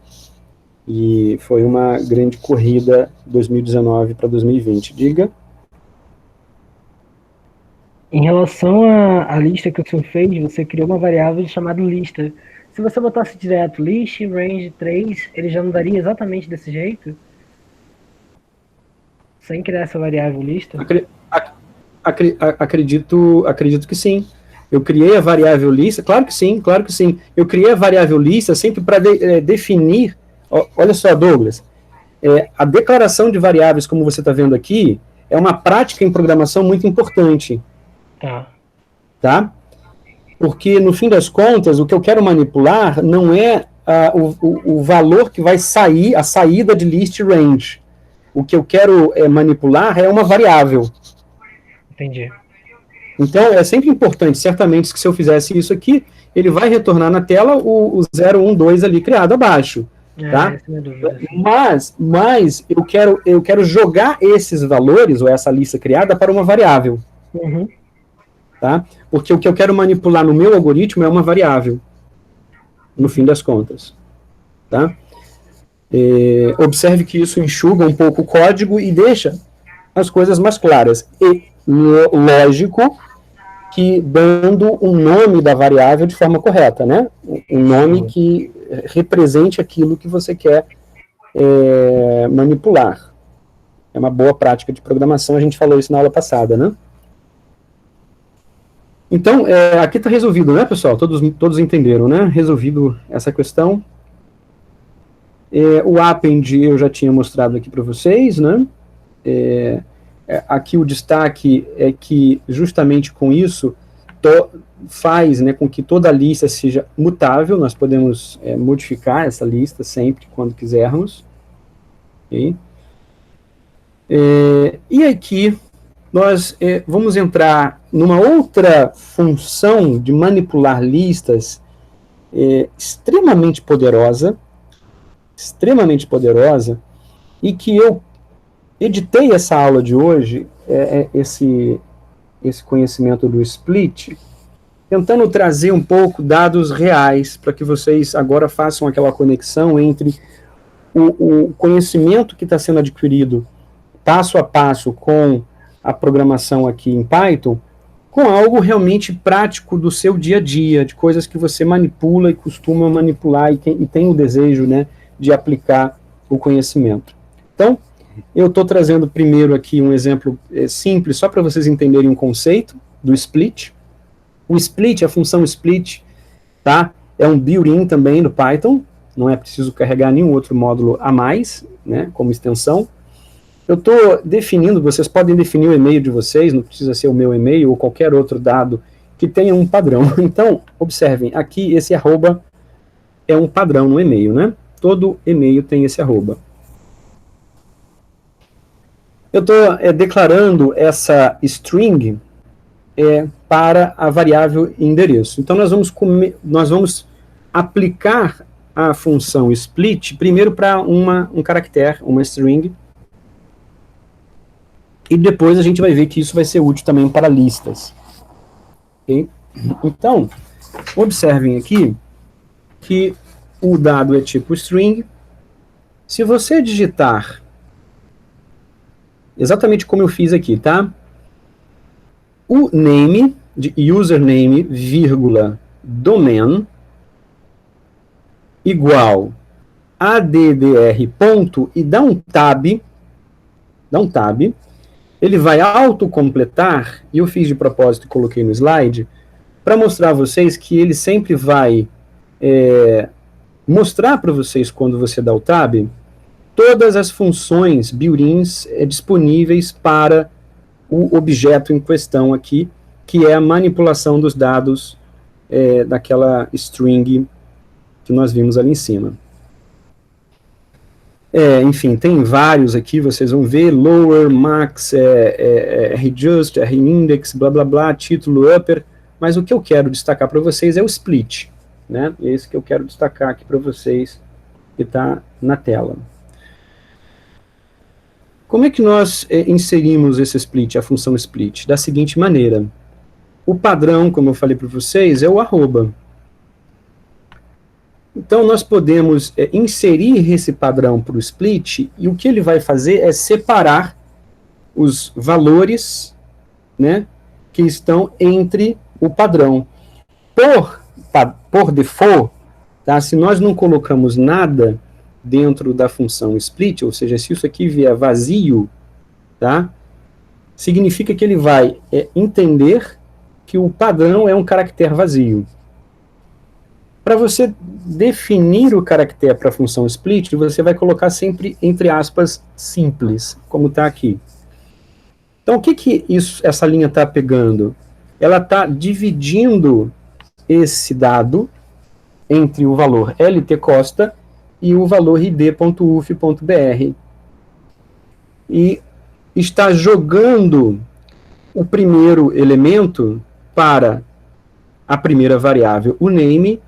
E foi uma grande corrida 2019 para 2020. Diga. em relação à lista que o senhor fez, você criou uma variável chamada lista. Se você botasse direto list, range 3, ele já não daria exatamente desse jeito? Sem criar essa variável lista? Acredito que sim. Eu criei a variável lista, claro que sim. Eu criei a variável lista sempre para definir, olha só, Douglas, a declaração de variáveis, como você está vendo aqui, é uma prática em programação muito importante. Tá? Porque, no fim das contas, o que eu quero manipular não é o valor que vai sair, a saída de list range. O que eu quero manipular é uma variável. Entendi. Então, é sempre importante, certamente, que se eu fizesse isso aqui, ele vai retornar na tela o 0, 1, 2 ali criado abaixo. Tá? Mas eu quero jogar esses valores, ou essa lista criada, para uma variável. Uhum. Tá? Porque o que eu quero manipular no meu algoritmo é uma variável, no fim das contas. Tá? Observe que isso enxuga um pouco o código e deixa as coisas mais claras. E lógico que dando um nome da variável de forma correta, né? Um nome que represente aquilo que você quer manipular. É uma boa prática de programação, a gente falou isso na aula passada, né? Então, aqui está resolvido, né, pessoal? Todos entenderam, né? Resolvido essa questão. O append eu já tinha mostrado aqui para vocês, né? Aqui o destaque é que, justamente com isso, faz, né, com que toda a lista seja mutável. Nós podemos modificar essa lista sempre, quando quisermos. Okay? E aqui nós vamos entrar numa outra função de manipular listas extremamente poderosa, e que eu editei essa aula de hoje, esse conhecimento do split, tentando trazer um pouco dados reais, para que vocês agora façam aquela conexão entre o conhecimento que está sendo adquirido passo a passo com a programação aqui em Python, com algo realmente prático do seu dia a dia, de coisas que você manipula e costuma manipular e tem o desejo, né, de aplicar o conhecimento. Então, eu estou trazendo primeiro aqui um exemplo simples, só para vocês entenderem um conceito do split. O split, a função split, tá, é um built-in também do Python, não é preciso carregar nenhum outro módulo a mais, né, como extensão. Eu estou definindo, vocês podem definir o e-mail de vocês, não precisa ser o meu e-mail ou qualquer outro dado que tenha um padrão. Então, observem, aqui esse arroba é um padrão no e-mail, né? Todo e-mail tem esse arroba. Eu estou declarando essa string para a variável endereço. Então, nós vamos aplicar a função split primeiro para um caractere, uma string, e depois a gente vai ver que isso vai ser útil também para listas. Okay? Então, observem aqui que o dado é tipo string. Se você digitar exatamente como eu fiz aqui, tá? O name, de username, vírgula, domain, igual addr ponto, e dá um tab, ele vai autocompletar, e eu fiz de propósito e coloquei no slide, para mostrar a vocês que ele sempre vai mostrar para vocês, quando você dá o tab, todas as funções built-ins disponíveis para o objeto em questão aqui, que é a manipulação dos dados daquela string que nós vimos ali em cima. Enfim, tem vários aqui, vocês vão ver, lower, max, readjust, reindex, blá blá blá, título, upper, mas o que eu quero destacar para vocês é o split, né? Esse que eu quero destacar aqui para vocês, que está na tela. Como é que nós inserimos esse split, a função split? Da seguinte maneira, o padrão, como eu falei para vocês, é o arroba. Então, nós podemos inserir esse padrão para o split, e o que ele vai fazer é separar os valores, né, que estão entre o padrão. Por default, tá, se nós não colocamos nada dentro da função split, ou seja, se isso aqui vier vazio, tá, significa que ele vai entender que o padrão é um caractere vazio. Para você definir o caractere para a função split, você vai colocar sempre, entre aspas, simples, como está aqui. Então, o que essa linha está pegando? Ela está dividindo esse dado entre o valor LTCosta e o valor id.uf.br. E está jogando o primeiro elemento para a primeira variável, o name,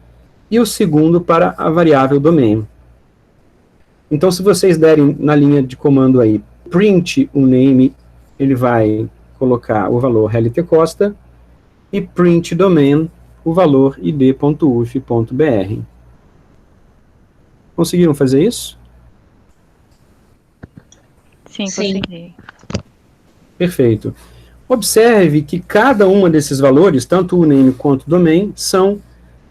e o segundo para a variável domain. Então, se vocês derem na linha de comando aí, print o name, ele vai colocar o valor LTCosta, e print domain, o valor id.uf.br. Conseguiram fazer isso? Sim, consegui. Perfeito. Observe que cada uma desses valores, tanto o name quanto o domain, são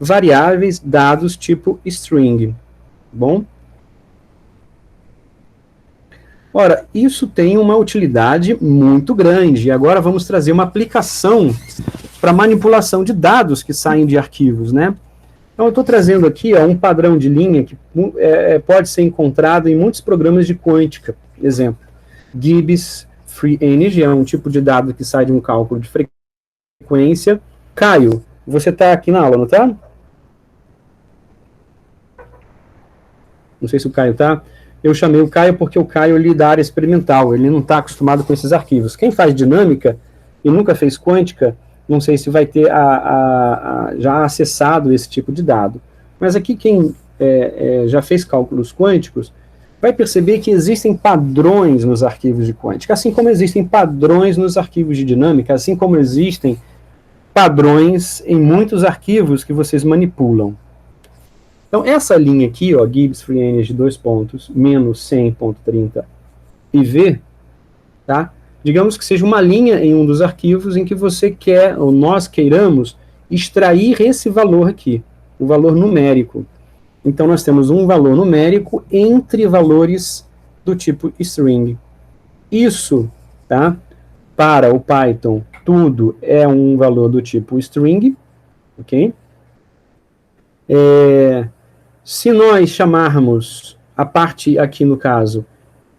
variáveis, dados tipo string. Bom? Ora, isso tem uma utilidade muito grande. Agora vamos trazer uma aplicação para manipulação de dados que saem de arquivos, né? Então eu estou trazendo aqui um padrão de linha que pode ser encontrado em muitos programas de quântica. Exemplo, Gibbs Free Energy é um tipo de dado que sai de um cálculo de frequência. Caio, você está aqui na aula, não está? Não sei se o Caio está. Eu chamei o Caio porque o Caio ele da área experimental, ele não está acostumado com esses arquivos. Quem faz dinâmica e nunca fez quântica, não sei se vai ter já acessado esse tipo de dado. Mas aqui quem já fez cálculos quânticos vai perceber que existem padrões nos arquivos de quântica, assim como existem padrões nos arquivos de dinâmica, assim como existem padrões em muitos arquivos que vocês manipulam. Então, essa linha aqui, ó, Gibbs Free Energy, menos 100.30 IV, tá? Digamos que seja uma linha em um dos arquivos em que você quer, ou nós queiramos, extrair esse valor aqui, o valor numérico. Então, nós temos um valor numérico entre valores do tipo string. Isso, tá? Para o Python, tudo é um valor do tipo string, ok? Se nós chamarmos a parte aqui, no caso,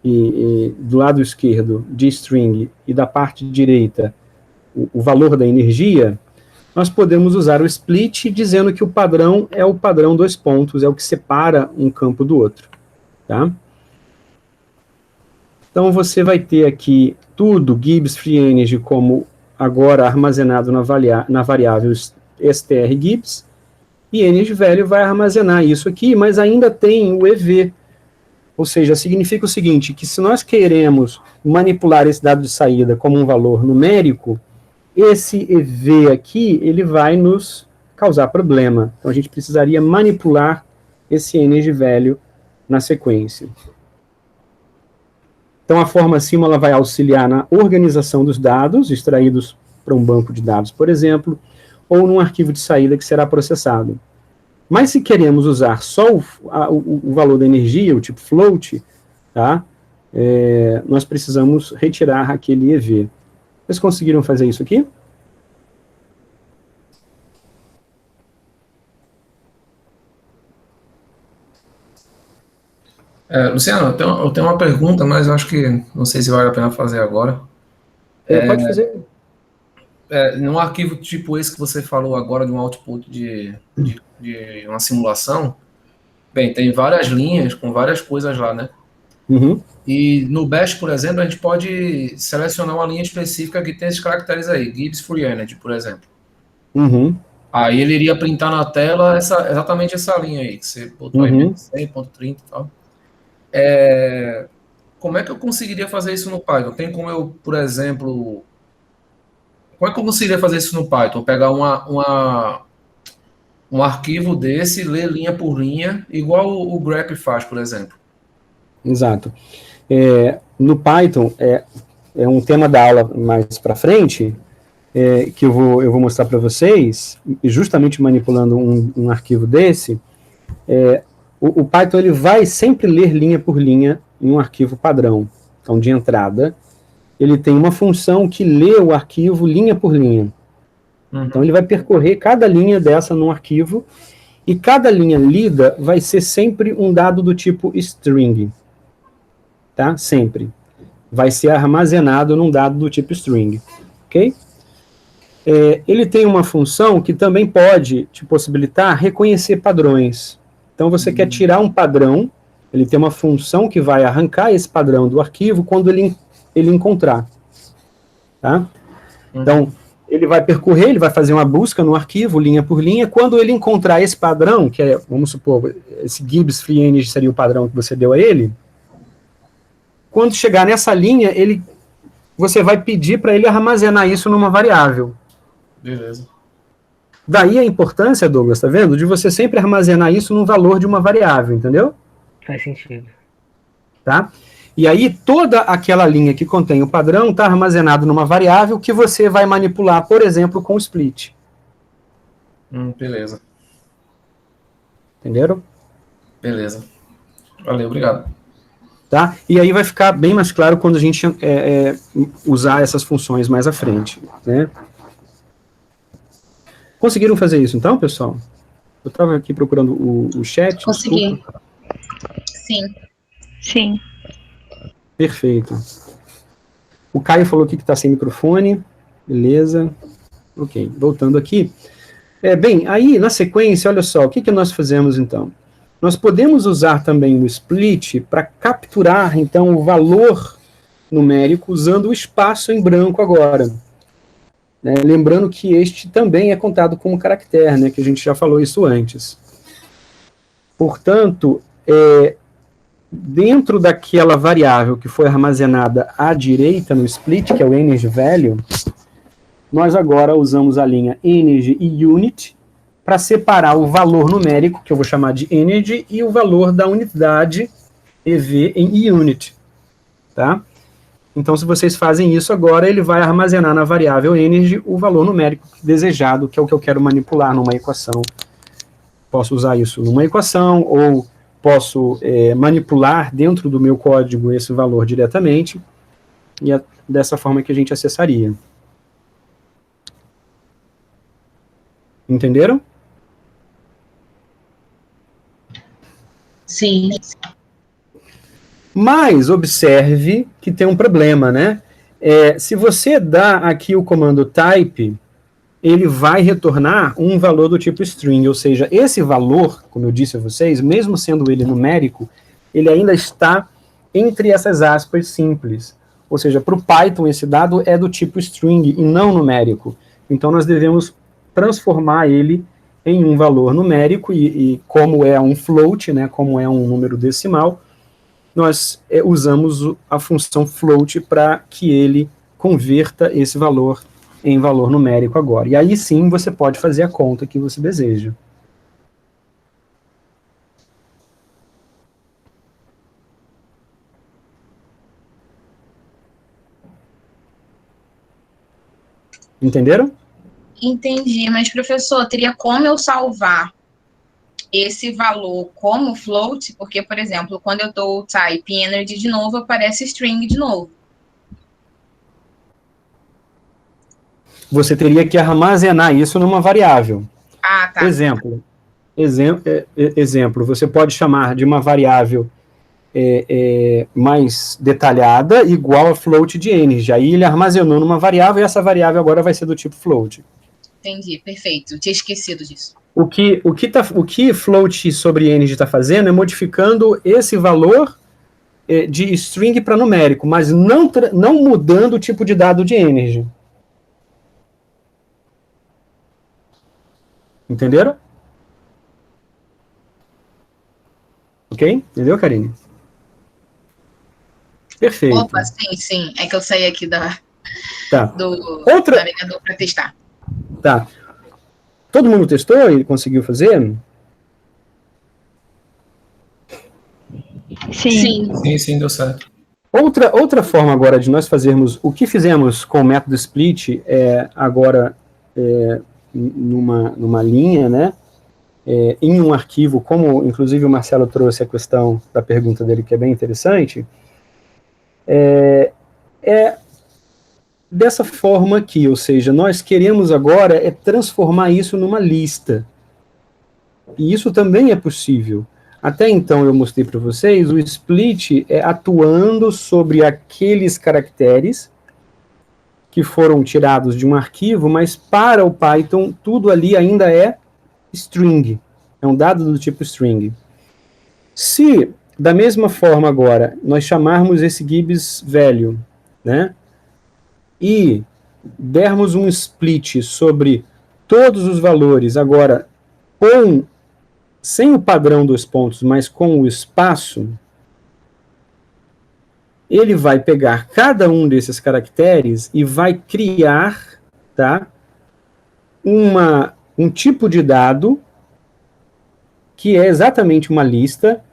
do lado esquerdo de string e da parte direita o valor da energia, nós podemos usar o split dizendo que o padrão é o padrão dois pontos, é o que separa um campo do outro, tá? Então você vai ter aqui tudo Gibbs Free Energy como agora armazenado na variável str Gibbs, e energy value vai armazenar isso aqui, mas ainda tem o EV, ou seja, significa o seguinte, que se nós queremos manipular esse dado de saída como um valor numérico, esse EV aqui, ele vai nos causar problema. Então, a gente precisaria manipular esse energy value na sequência. Então, a forma acima ela vai auxiliar na organização dos dados, extraídos para um banco de dados, por exemplo, ou num arquivo de saída que será processado. Mas se queremos usar só o valor da energia, o tipo float, tá? Nós precisamos retirar aquele EV. Vocês conseguiram fazer isso aqui? Luciano, eu tenho uma pergunta, mas eu acho que não sei se vale a pena fazer agora. Pode fazer. Num arquivo tipo esse que você falou agora, de um output de uma simulação, bem, tem várias linhas com várias coisas lá, né? Uhum. E no Bash, por exemplo, a gente pode selecionar uma linha específica que tem esses caracteres aí, Gibbs Free Energy, por exemplo. Uhum. Aí ele iria printar na tela exatamente essa linha aí, que você botou aí, 100.30 e tal. Como é que eu conseguiria fazer isso no Python? Tem como eu, por exemplo... Como é que eu conseguiria fazer isso no Python? Pegar um arquivo desse, ler linha por linha, igual o grep faz, por exemplo. Exato. No Python, é um tema da aula mais para frente, que eu vou mostrar para vocês, justamente manipulando um arquivo desse. O Python ele vai sempre ler linha por linha em um arquivo padrão. Então, de entrada, ele tem uma função que lê o arquivo linha por linha. Então, ele vai percorrer cada linha dessa no arquivo, e cada linha lida vai ser sempre um dado do tipo string. Tá? Sempre. Vai ser armazenado num dado do tipo string. Ok? Ele tem uma função que também pode te possibilitar reconhecer padrões. Então, você quer tirar um padrão, ele tem uma função que vai arrancar esse padrão do arquivo quando ele encontrar. Tá? Então, ele vai percorrer, ele vai fazer uma busca no arquivo, linha por linha. Quando ele encontrar esse padrão, que é, vamos supor, esse Gibbs Free Energy seria o padrão que você deu a ele, quando chegar nessa linha, você vai pedir para ele armazenar isso numa variável. Beleza. Daí a importância, Douglas, tá vendo? De você sempre armazenar isso num valor de uma variável, entendeu? Faz sentido. Tá? E aí toda aquela linha que contém o padrão está armazenado numa variável que você vai manipular, por exemplo, com o split. Beleza. Entenderam? Beleza. Valeu, obrigado. Tá? E aí vai ficar bem mais claro quando a gente usar essas funções mais à frente. Né? Conseguiram fazer isso então, pessoal? Eu estava aqui procurando o chat. Consegui. Desculpa. Sim. Sim. Perfeito. O Caio falou aqui que está sem microfone. Beleza. Ok, voltando aqui. Bem, aí na sequência, olha só, o que nós fazemos então? Nós podemos usar também o split para capturar, então, o valor numérico usando o espaço em branco agora. Né? Lembrando que este também é contado como caractere, né? Que a gente já falou isso antes. Portanto, dentro daquela variável que foi armazenada à direita no split, que é o energy value, nós agora usamos a linha energy e unit para separar o valor numérico, que eu vou chamar de energy, e o valor da unidade EV em unit. Tá? Então, se vocês fazem isso agora, ele vai armazenar na variável energy o valor numérico desejado, que é o que eu quero manipular numa equação. Posso usar isso numa equação, ou posso manipular dentro do meu código esse valor diretamente, e é dessa forma que a gente acessaria. Entenderam? Sim. Mas observe que tem um problema, né? Se você dá aqui o comando type, ele vai retornar um valor do tipo string, ou seja, esse valor, como eu disse a vocês, mesmo sendo ele numérico, ele ainda está entre essas aspas simples. Ou seja, para o Python esse dado é do tipo string e não numérico. Então nós devemos transformar ele em um valor numérico e como é um float, né, como é um número decimal, nós usamos a função float para que ele converta esse valor em valor numérico agora. E aí sim você pode fazer a conta que você deseja. Entenderam? Entendi, mas professor, teria como eu salvar esse valor como float? Porque, por exemplo, quando eu dou o type energy de novo, aparece string de novo. Você teria que armazenar isso numa variável. Ah, tá. Exemplo, você pode chamar de uma variável mais detalhada, igual a float de energy. Aí ele armazenou numa variável, e essa variável agora vai ser do tipo float. Entendi, perfeito. Eu tinha esquecido disso. O que float sobre energy está fazendo é modificando esse valor de string para numérico, mas não mudando o tipo de dado de energy. Entenderam? Ok? Entendeu, Karine? Perfeito. Opa, sim. É que eu saí aqui do navegador para testar. Tá. Todo mundo testou e conseguiu fazer? Sim, deu certo. Outra forma agora de nós fazermos o que fizemos com o método split agora numa linha, né? Em um arquivo, como inclusive o Marcelo trouxe a questão da pergunta dele, que é bem interessante, dessa forma aqui, ou seja, nós queremos agora transformar isso numa lista. E isso também é possível. Até então eu mostrei para vocês o split atuando sobre aqueles caracteres que foram tirados de um arquivo, mas para o Python tudo ali ainda é string. É um dado do tipo string. Se, da mesma forma agora, nós chamarmos esse Gibbs value, né, e dermos um split sobre todos os valores, agora sem o padrão dos pontos, mas com o espaço, ele vai pegar cada um desses caracteres e vai criar, tá, um tipo de dado que é exatamente uma lista,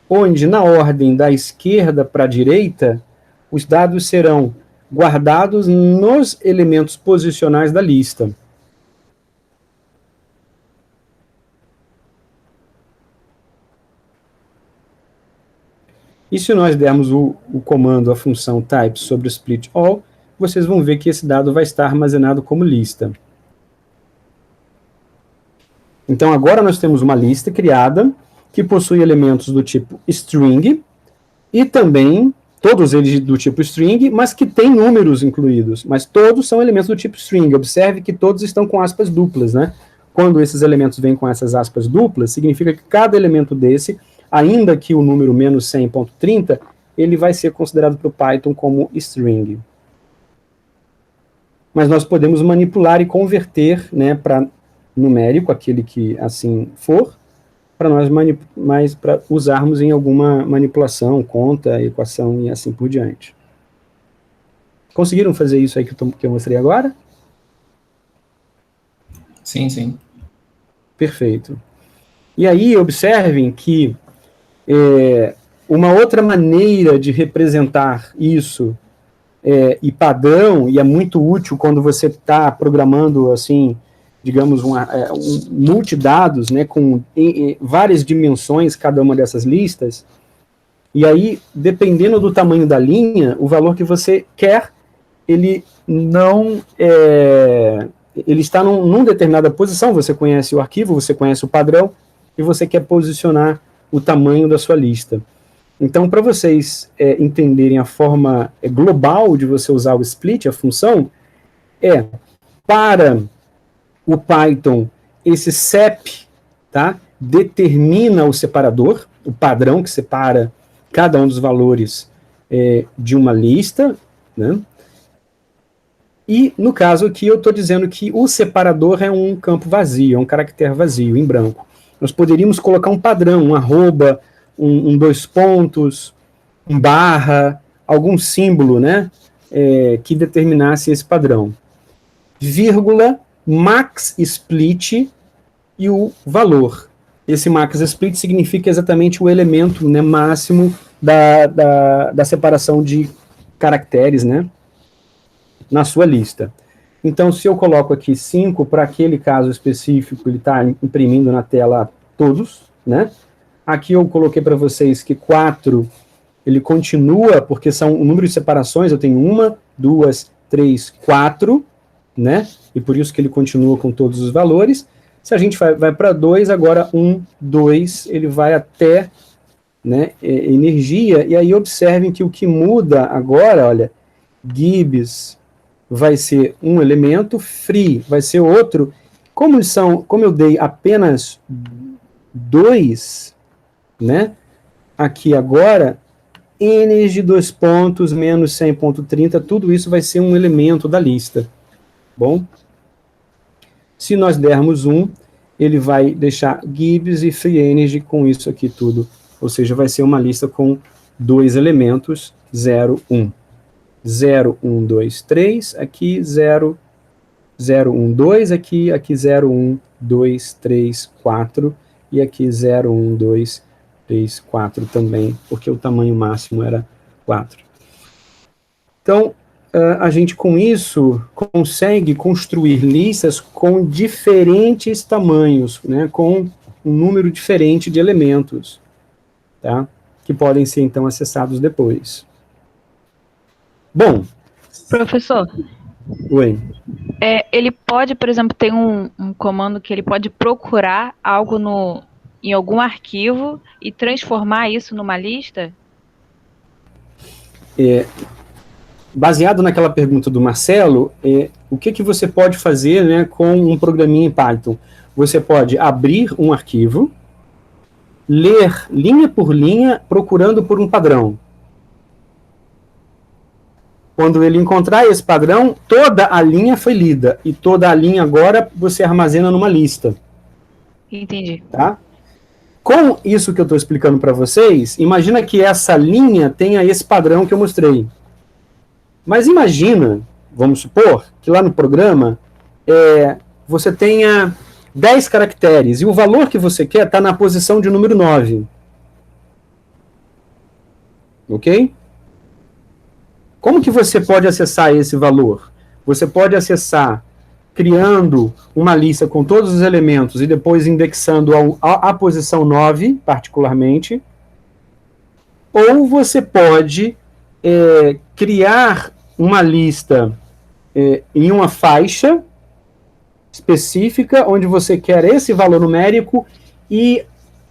onde na ordem da esquerda para a direita, os dados serão guardados nos elementos posicionais da lista. E se nós dermos o comando, a função type sobre o split all, vocês vão ver que esse dado vai estar armazenado como lista. Então agora nós temos uma lista criada que possui elementos do tipo string e também todos eles do tipo string, mas que tem números incluídos, mas todos são elementos do tipo string. Observe que todos estão com aspas duplas, né? Quando esses elementos vêm com essas aspas duplas, significa que cada elemento desse, ainda que o número menos 100.30, ele vai ser considerado para o Python como string. Mas nós podemos manipular e converter, né, para numérico, aquele que assim for, para nós para usarmos em alguma manipulação, conta, equação e assim por diante. Conseguiram fazer isso aí que eu mostrei agora? Sim. Perfeito. E aí, observem que uma outra maneira de representar isso e padrão, e é muito útil quando você está programando, assim, digamos, multidados, né, com várias dimensões, cada uma dessas listas, e aí, dependendo do tamanho da linha, o valor que você quer, ele não ele está numa determinada posição, você conhece o arquivo, você conhece o padrão, e você quer posicionar o tamanho da sua lista. Então, para vocês entenderem a forma global de você usar o split, a função, para o Python, esse sep, tá, determina o separador, o padrão que separa cada um dos valores de uma lista, né? E, no caso aqui, eu estou dizendo que o separador é um campo vazio, é um caractere vazio, em branco. Nós poderíamos colocar um padrão, um arroba, um dois pontos, um barra, algum símbolo, né, que determinasse esse padrão. Vírgula, max split e o valor. Esse max split significa exatamente o elemento, né, máximo da separação de caracteres, né, na sua lista. Então, se eu coloco aqui 5, para aquele caso específico, ele está imprimindo na tela todos, né? Aqui eu coloquei para vocês que 4, ele continua, porque são o número de separações, eu tenho 1, 2, 3, 4, né? E por isso que ele continua com todos os valores. Se a gente vai para 2, agora 1, 2, ele vai até, né, energia, e aí observem que o que muda agora, olha, Gibbs vai ser um elemento, free vai ser outro. Como eu dei apenas 2, né, aqui agora, energy, 2 pontos, menos 100.30, tudo isso vai ser um elemento da lista. Bom, se nós dermos 1, ele vai deixar Gibbs e free energy com isso aqui tudo. Ou seja, vai ser uma lista com 2 elementos, 0, 1. 0, 1, 2, 3, aqui 0, 0, 1, 2, aqui 0, 1, 2, 3, 4, e aqui 0, 1, 2, 3, 4 também, porque o tamanho máximo era 4. Então, a gente com isso consegue construir listas com diferentes tamanhos, né, com um número diferente de elementos, tá, que podem ser então acessados depois. Bom. Professor. Oi. Ele pode, por exemplo, ter um comando que ele pode procurar algo em algum arquivo e transformar isso numa lista? Baseado naquela pergunta do Marcelo, o que você pode fazer, né, com um programinha em Python? Você pode abrir um arquivo, ler linha por linha, procurando por um padrão. Quando ele encontrar esse padrão, toda a linha foi lida, e toda a linha agora você armazena numa lista. Entendi. Tá? Com isso que eu estou explicando para vocês, imagina que essa linha tenha esse padrão que eu mostrei. Mas imagina, vamos supor, que lá no programa você tenha 10 caracteres, e o valor que você quer está na posição de número 9. Ok? Como que você pode acessar esse valor? Você pode acessar criando uma lista com todos os elementos e depois indexando a posição 9, particularmente. Ou você pode criar uma lista em uma faixa específica, onde você quer esse valor numérico e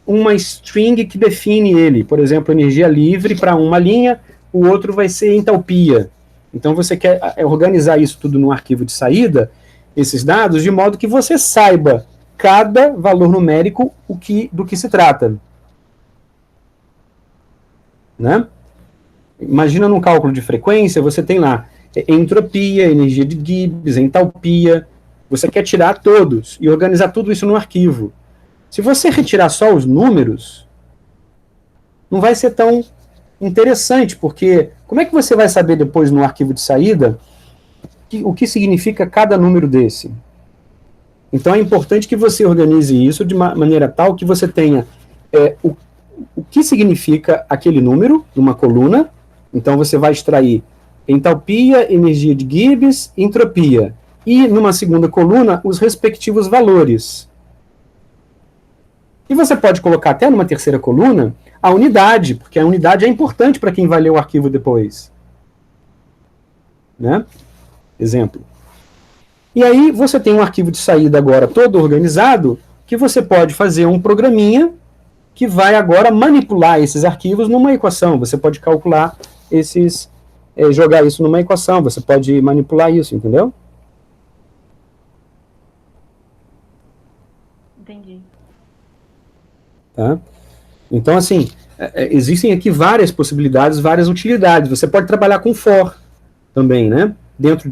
uma string que define ele. Por exemplo, energia livre para uma linha, o outro vai ser entalpia. Então você quer organizar isso tudo num arquivo de saída, esses dados, de modo que você saiba cada valor numérico do que se trata. Né? Imagina num cálculo de frequência, você tem lá entropia, energia de Gibbs, entalpia. Você quer tirar todos e organizar tudo isso num arquivo. Se você retirar só os números, não vai ser tão interessante, porque como é que você vai saber depois no arquivo de saída o que significa cada número desse? Então é importante que você organize isso de maneira tal que você tenha o que significa aquele número numa coluna. Então você vai extrair entalpia, energia de Gibbs, entropia. E numa segunda coluna, os respectivos valores. E você pode colocar até numa terceira coluna a unidade, porque a unidade é importante para quem vai ler o arquivo depois. Né? Exemplo. E aí você tem um arquivo de saída agora todo organizado, que você pode fazer um programinha que vai agora manipular esses arquivos numa equação. Você pode calcular jogar isso numa equação, você pode manipular isso, entendeu? Entendi. Tá? Então, assim, existem aqui várias possibilidades, várias utilidades. Você pode trabalhar com for também, né? Dentro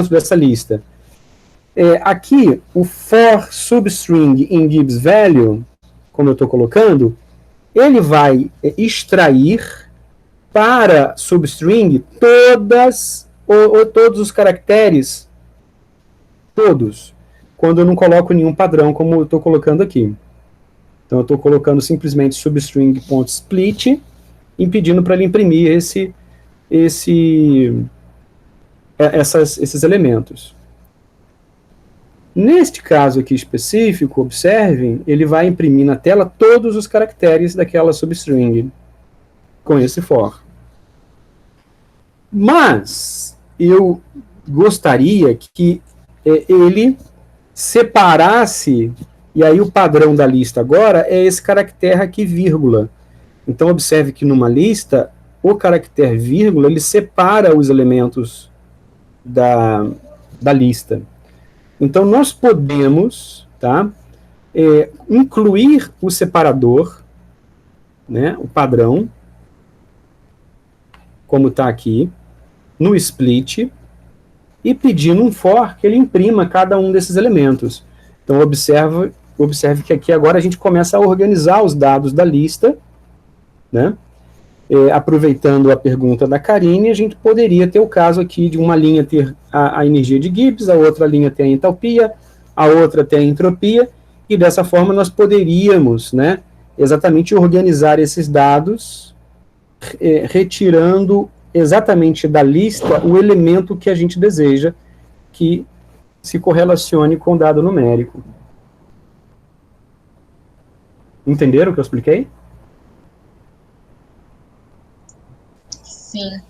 dessa lista. Aqui, o for substring in Gibbs value, como eu estou colocando, ele vai extrair para substring todos os caracteres, todos, quando eu não coloco nenhum padrão, como eu estou colocando aqui. Então eu estou colocando simplesmente substring.split, impedindo para ele imprimir esses elementos. Neste caso aqui específico, observem, ele vai imprimir na tela todos os caracteres daquela substring, com esse for. Mas eu gostaria que ele separasse, e aí o padrão da lista agora é esse caractere aqui, vírgula. Então, observe que numa lista, o caractere vírgula, ele separa os elementos da lista. Então, nós podemos, tá, incluir o separador, né, o padrão, como está aqui, no split, e pedir num for que ele imprima cada um desses elementos. Então, observe que aqui agora a gente começa a organizar os dados da lista, né? Aproveitando a pergunta da Karine, a gente poderia ter o caso aqui de uma linha ter a energia de Gibbs, a outra linha ter a entalpia, a outra ter a entropia, e dessa forma nós poderíamos, né, exatamente organizar esses dados, retirando exatamente da lista o elemento que a gente deseja que se correlacione com o dado numérico. Entenderam o que eu expliquei? Sim.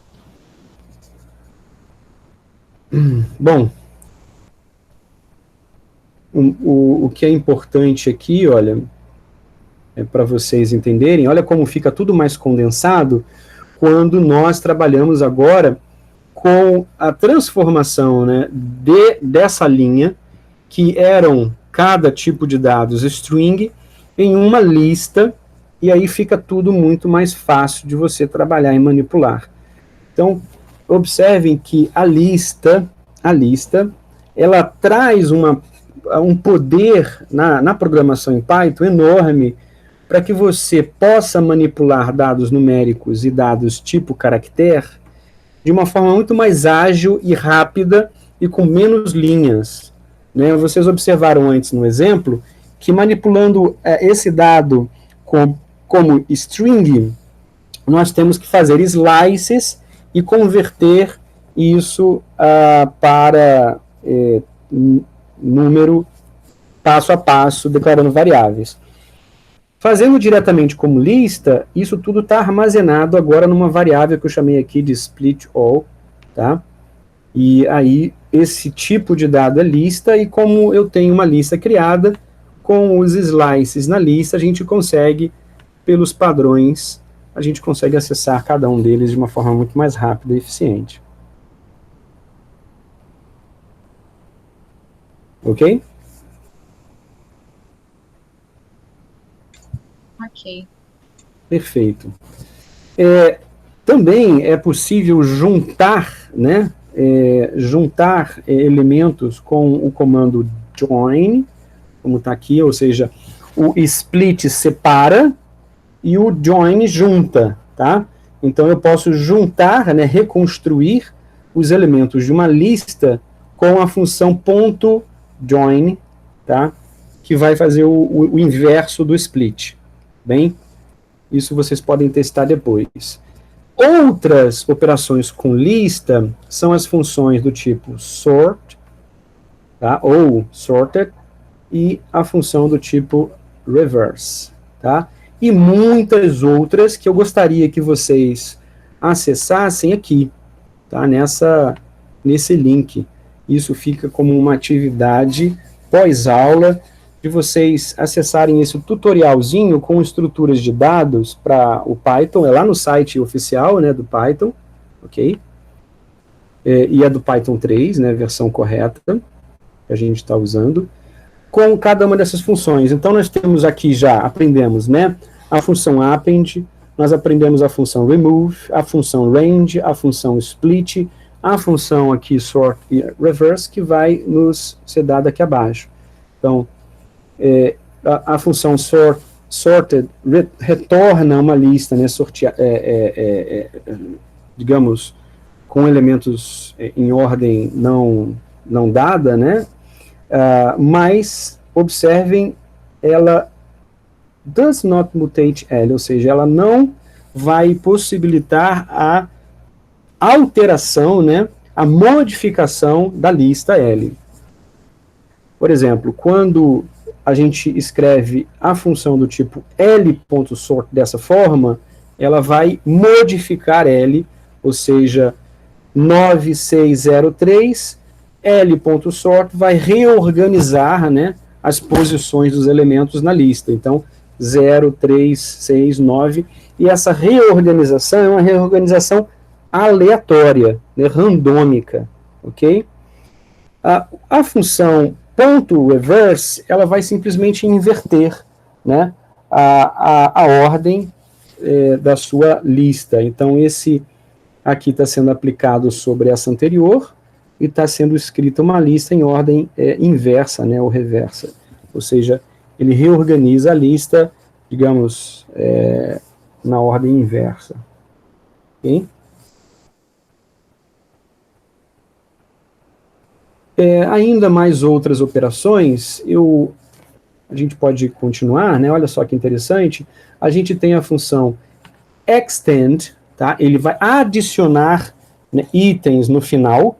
Bom, o que é importante aqui, olha, para vocês entenderem, olha como fica tudo mais condensado quando nós trabalhamos agora com a transformação, né, dessa linha, que eram cada tipo de dados string, em uma lista, e aí fica tudo muito mais fácil de você trabalhar e manipular. Então, observem que a lista, ela traz um poder na programação em Python enorme, para que você possa manipular dados numéricos e dados tipo caractere de uma forma muito mais ágil e rápida e com menos linhas, né? Vocês observaram antes no exemplo que manipulando esse dado como string, nós temos que fazer slices e converter isso para número passo a passo, declarando variáveis. Fazendo diretamente como lista, isso tudo está armazenado agora numa variável que eu chamei aqui de split all, tá? E aí, esse tipo de dado é lista, e como eu tenho uma lista criada, com os slices na lista, a gente consegue, pelos padrões, a gente consegue acessar cada um deles de uma forma muito mais rápida e eficiente. Ok? Ok. Perfeito. Também é possível juntar, né, juntar elementos com o comando join, como está aqui, ou seja, o split separa e o join junta, tá? Então eu posso juntar, né, reconstruir os elementos de uma lista com a função .join, tá? Que vai fazer o inverso do split. Bem, isso vocês podem testar depois. Outras operações com lista são as funções do tipo sort, tá? Ou sorted, e a função do tipo reverse, tá? E muitas outras que eu gostaria que vocês acessassem aqui, tá? Nesse link. Isso fica como uma atividade pós-aula, de vocês acessarem esse tutorialzinho com estruturas de dados para o Python, é lá no site oficial, né, do Python, ok? E é do Python 3, né, versão correta, que a gente está usando, com cada uma dessas funções. Então, nós temos aqui já, aprendemos, né, a função append, nós aprendemos a função remove, a função range, a função split, a função aqui sort e reverse, que vai nos ser dada aqui abaixo. Então, a função sorted retorna uma lista, né, digamos, com elementos em ordem não dada, né, mas, observem, ela does not mutate L, ou seja, ela não vai possibilitar a alteração, né, a modificação da lista L. Por exemplo, quando a gente escreve a função do tipo L.sort dessa forma, ela vai modificar L, ou seja, 9603, L.sort vai reorganizar, né, as posições dos elementos na lista. Então, 0, 3, 6, 9, e essa reorganização é uma reorganização aleatória, né, randômica, ok? A função .reverse, ela vai simplesmente inverter, né, a ordem da sua lista. Então, esse aqui está sendo aplicado sobre essa anterior, e está sendo escrita uma lista em ordem inversa, né, ou reversa. Ou seja, ele reorganiza a lista, digamos, na ordem inversa. Ok? Ainda mais outras operações, a gente pode continuar, né? Olha só que interessante. A gente tem a função extend, tá? Ele vai adicionar, né, itens no final,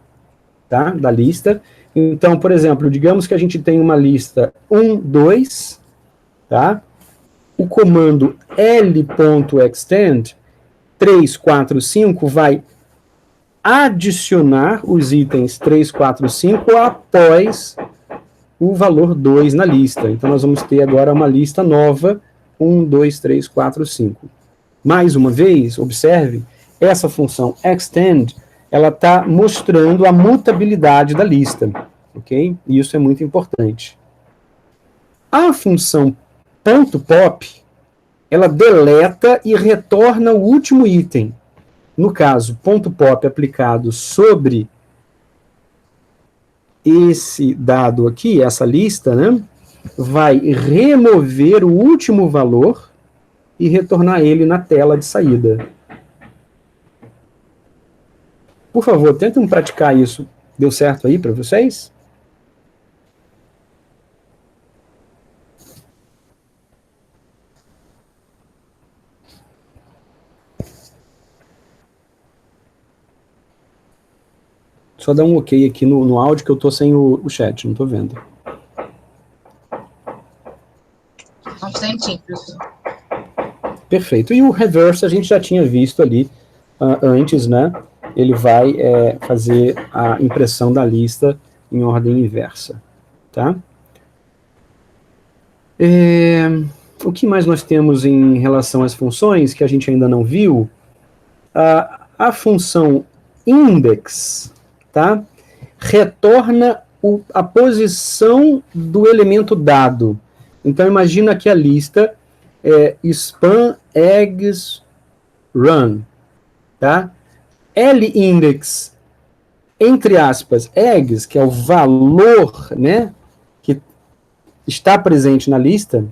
tá, da lista. Então, por exemplo, digamos que a gente tem uma lista 1, 2, tá? O comando l.extend 3, 4, 5 vai adicionar os itens 3, 4, 5 após o valor 2 na lista. Então, nós vamos ter agora uma lista nova, 1, 2, 3, 4, 5. Mais uma vez, observe, essa função extend, ela está mostrando a mutabilidade da lista, ok? E isso é muito importante. A função .pop, ela deleta e retorna o último item. No caso, .pop aplicado sobre esse dado aqui, essa lista, né, vai remover o último valor e retornar ele na tela de saída. Por favor, tentem praticar isso. Deu certo aí para vocês? Só dá um ok aqui no áudio, que eu estou sem o chat, não estou vendo. Um instantinho, professor. Perfeito. E o reverse a gente já tinha visto ali antes, né? Ele vai fazer a impressão da lista em ordem inversa, tá? O que mais nós temos em relação às funções que a gente ainda não viu? A função index, tá? Retorna a posição do elemento dado. Então, imagina que a lista span eggs run, tá? L-index, entre aspas, eggs, que é o valor, né, que está presente na lista,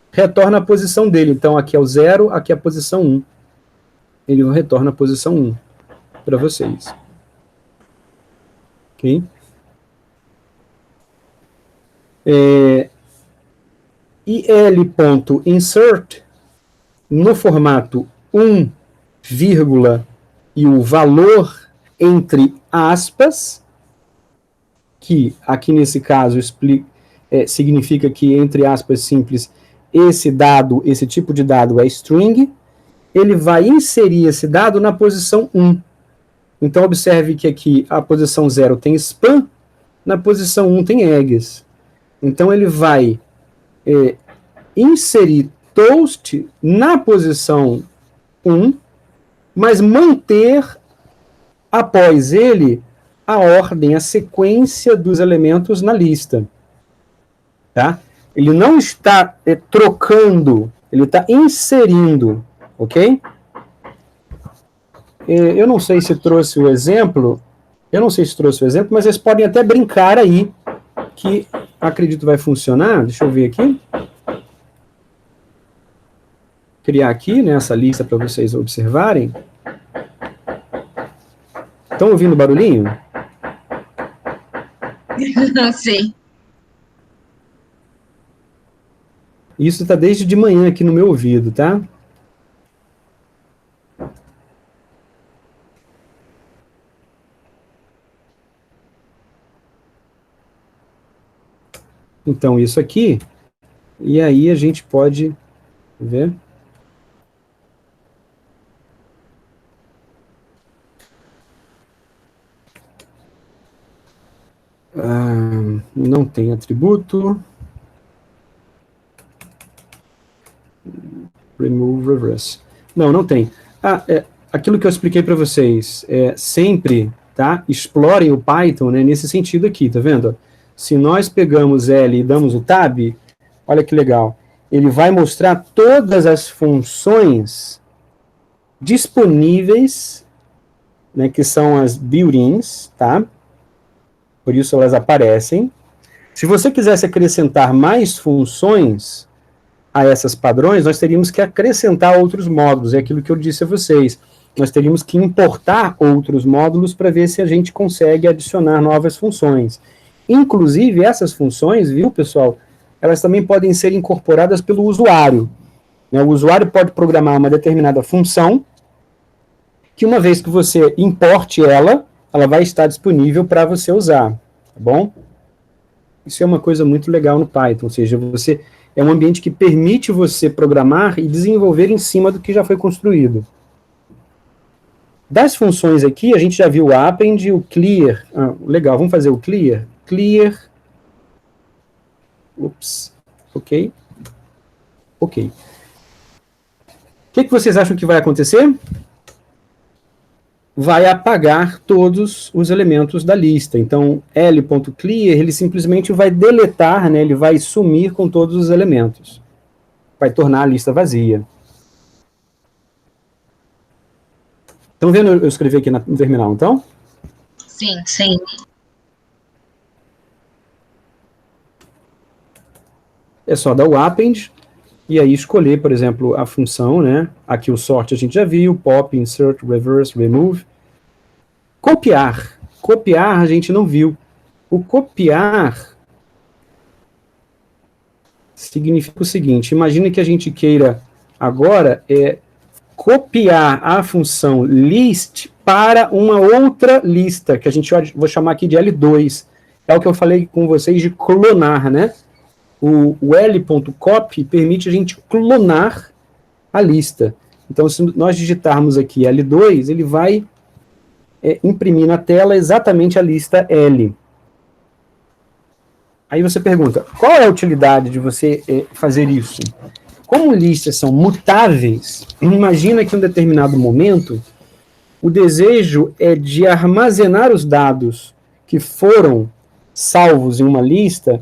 retorna a posição dele. Então, aqui é o 0, aqui é a posição 1. Ele retorna a posição 1 para vocês. Ok? E L.insert, no formato 1, vírgula, e o valor entre aspas, que aqui nesse caso significa que, entre aspas simples, esse tipo de dado é string, ele vai inserir esse dado na posição 1. Então, observe que aqui a posição 0 tem span, na posição 1 tem eggs. Então, ele vai inserir toast na posição 1, mas manter após ele a ordem, a sequência dos elementos na lista. Tá? Ele não está trocando, ele está inserindo, ok? Eu não sei se trouxe o exemplo, mas vocês podem até brincar aí, que acredito vai funcionar. Deixa eu ver aqui. Criar aqui, né, essa lista para vocês observarem. Estão ouvindo barulhinho? Não sei. Isso está desde de manhã aqui no meu ouvido, tá? Então, isso aqui, e aí a gente pode ver. Não tem atributo. remove, reverse. Não tem. Aquilo que eu expliquei para vocês, sempre, tá? Explorem o Python, né, nesse sentido aqui, tá vendo? Se nós pegamos L e damos o tab, olha que legal. Ele vai mostrar todas as funções disponíveis, né, que são as built-ins, tá? Por isso elas aparecem. Se você quisesse acrescentar mais funções a essas padrões, nós teríamos que acrescentar outros módulos, é aquilo que eu disse a vocês. Nós teríamos que importar outros módulos para ver se a gente consegue adicionar novas funções. Inclusive, essas funções, viu, pessoal, elas também podem ser incorporadas pelo usuário. O usuário pode programar uma determinada função, que uma vez que você importe ela vai estar disponível para você usar, tá bom? Isso é uma coisa muito legal no Python, ou seja, é um ambiente que permite você programar e desenvolver em cima do que já foi construído. Das funções aqui, a gente já viu o append, o clear. Legal, vamos fazer o clear. Clear. Ok. O que vocês acham que vai acontecer? Vai apagar todos os elementos da lista. Então, L.clear, ele simplesmente vai deletar, né, ele vai sumir com todos os elementos. Vai tornar a lista vazia. Estão vendo eu escrever aqui no terminal, então? Sim. É só dar o append, e aí escolher, por exemplo, a função, né? Aqui o sort a gente já viu, pop, insert, reverse, remove. Copiar. Copiar a gente não viu. O copiar significa o seguinte, imagine que a gente queira agora copiar a função list para uma outra lista, que a gente vou chamar aqui de L2. É o que eu falei com vocês de clonar, né? O L.copy permite a gente clonar a lista. Então, se nós digitarmos aqui L2, ele vai imprimir na tela exatamente a lista L. Aí você pergunta, qual é a utilidade de você fazer isso? Como listas são mutáveis, imagina que em um determinado momento, o desejo é de armazenar os dados que foram salvos em uma lista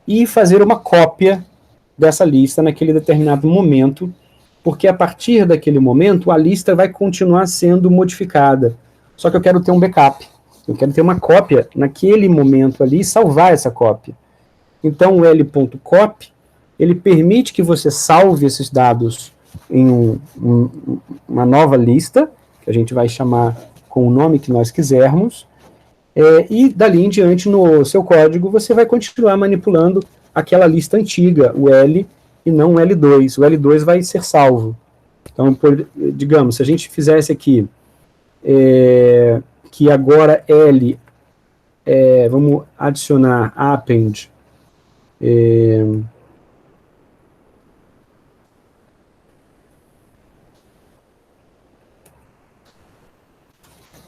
e fazer uma cópia dessa lista naquele determinado momento, porque a partir daquele momento a lista vai continuar sendo modificada. Só que eu quero ter um backup, eu quero ter uma cópia naquele momento ali e salvar essa cópia. Então o L.copy, ele permite que você salve esses dados em uma nova lista, que a gente vai chamar com o nome que nós quisermos, e dali em diante no seu código você vai continuar manipulando aquela lista antiga, o L, e não o L2. O L2 vai ser salvo. Então, digamos, se a gente fizesse aqui, que agora L, vamos adicionar append,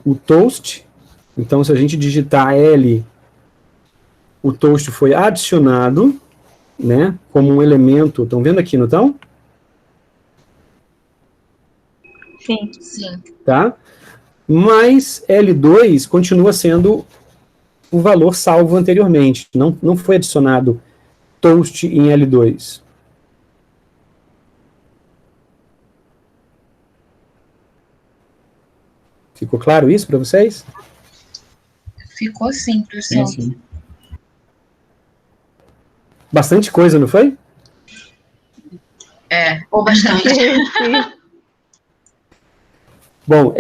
o toast. Então, se a gente digitar L, o toast foi adicionado, né, como um elemento. Estão vendo aqui, não estão? Sim. Tá? Mas L2 continua sendo o valor salvo anteriormente. Não foi adicionado toast em L2. Ficou claro isso para vocês? Ficou sim, professor. Sim. Bastante coisa, não foi? Ou bastante. Bom,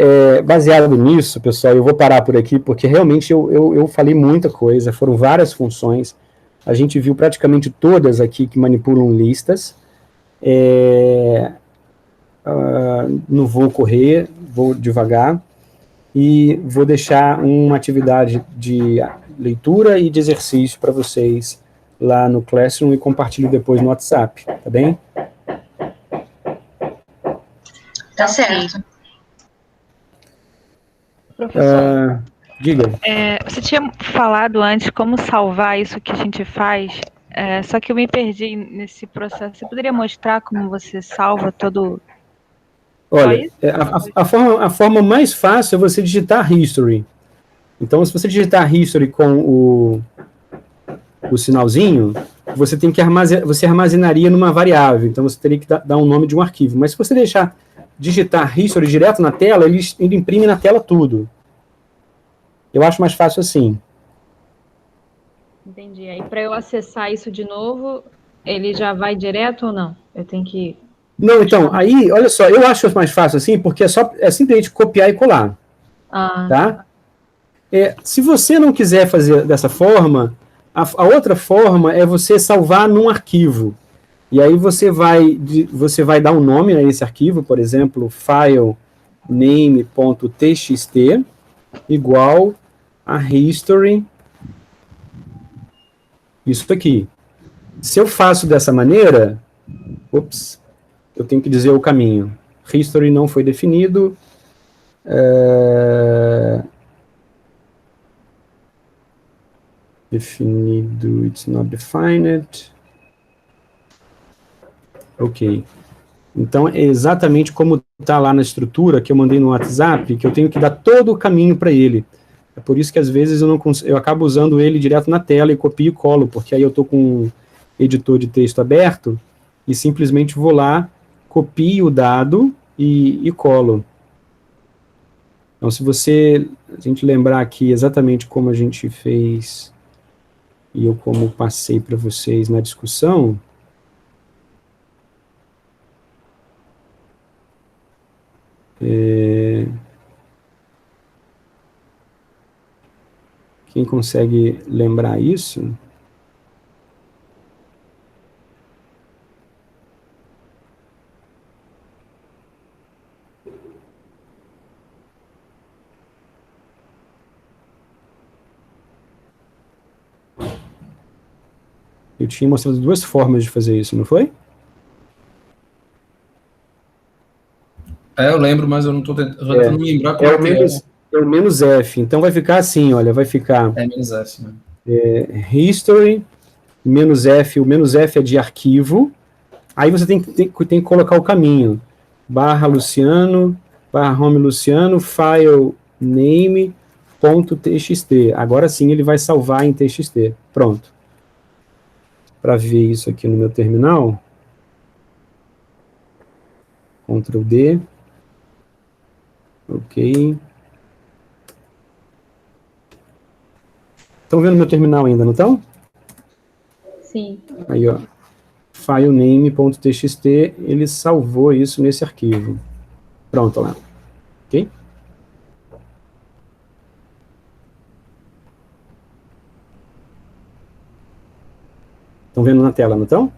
baseado nisso, pessoal, eu vou parar por aqui, porque realmente eu falei muita coisa, foram várias funções, a gente viu praticamente todas aqui que manipulam listas. Não vou correr, vou devagar, e vou deixar uma atividade de leitura e de exercício para vocês lá no Classroom e compartilho depois no WhatsApp, tá bem? Tá certo. Professor, diga. você tinha falado antes como salvar isso que a gente faz Só que eu me perdi nesse processo. Você poderia mostrar como você salva todo... Olha, a forma mais fácil é você digitar history. Então, se você digitar history com o sinalzinho, você tem que você armazenaria numa variável. Então, você teria que dar um nome de um arquivo. Mas se você digitar history direto na tela, ele imprime na tela tudo. Eu acho mais fácil assim. Entendi. Aí, para eu acessar isso de novo, ele já vai direto ou não? Eu tenho que... Não, então, aí, olha só, eu acho mais fácil assim, porque é simplesmente copiar e colar. Tá? Se você não quiser fazer dessa forma, a outra forma é você salvar num arquivo. E aí você vai dar um nome a esse arquivo, por exemplo, file name.txt igual a history, isso aqui. Se eu faço dessa maneira, eu tenho que dizer o caminho. History não foi definido. Definido, it's not defined. Ok. Então, é exatamente como está lá na estrutura que eu mandei no WhatsApp, que eu tenho que dar todo o caminho para ele. É por isso que, às vezes, eu acabo usando ele direto na tela e copio e colo, porque aí eu estou com um editor de texto aberto e simplesmente vou lá, copio o dado e colo. Então, se a gente lembrar aqui exatamente como a gente fez e eu como passei para vocês na discussão, quem consegue lembrar isso? Eu tinha mostrado duas formas de fazer isso, não foi? Eu lembro, mas eu não estou tentando me lembrar como é o menos F. Então vai ficar assim, olha, vai ficar... menos F, né? History, menos F, o menos F é de arquivo, aí você tem que colocar o caminho, /Luciano, /home Luciano, file name, .txt. Agora sim ele vai salvar em TXT. Pronto. Para ver isso aqui no meu terminal, Ctrl D, ok. Estão vendo meu terminal ainda, não estão? Sim. Aí, ó, filename.txt, ele salvou isso nesse arquivo. Pronto, lá. Ok? Estão vendo na tela, não estão?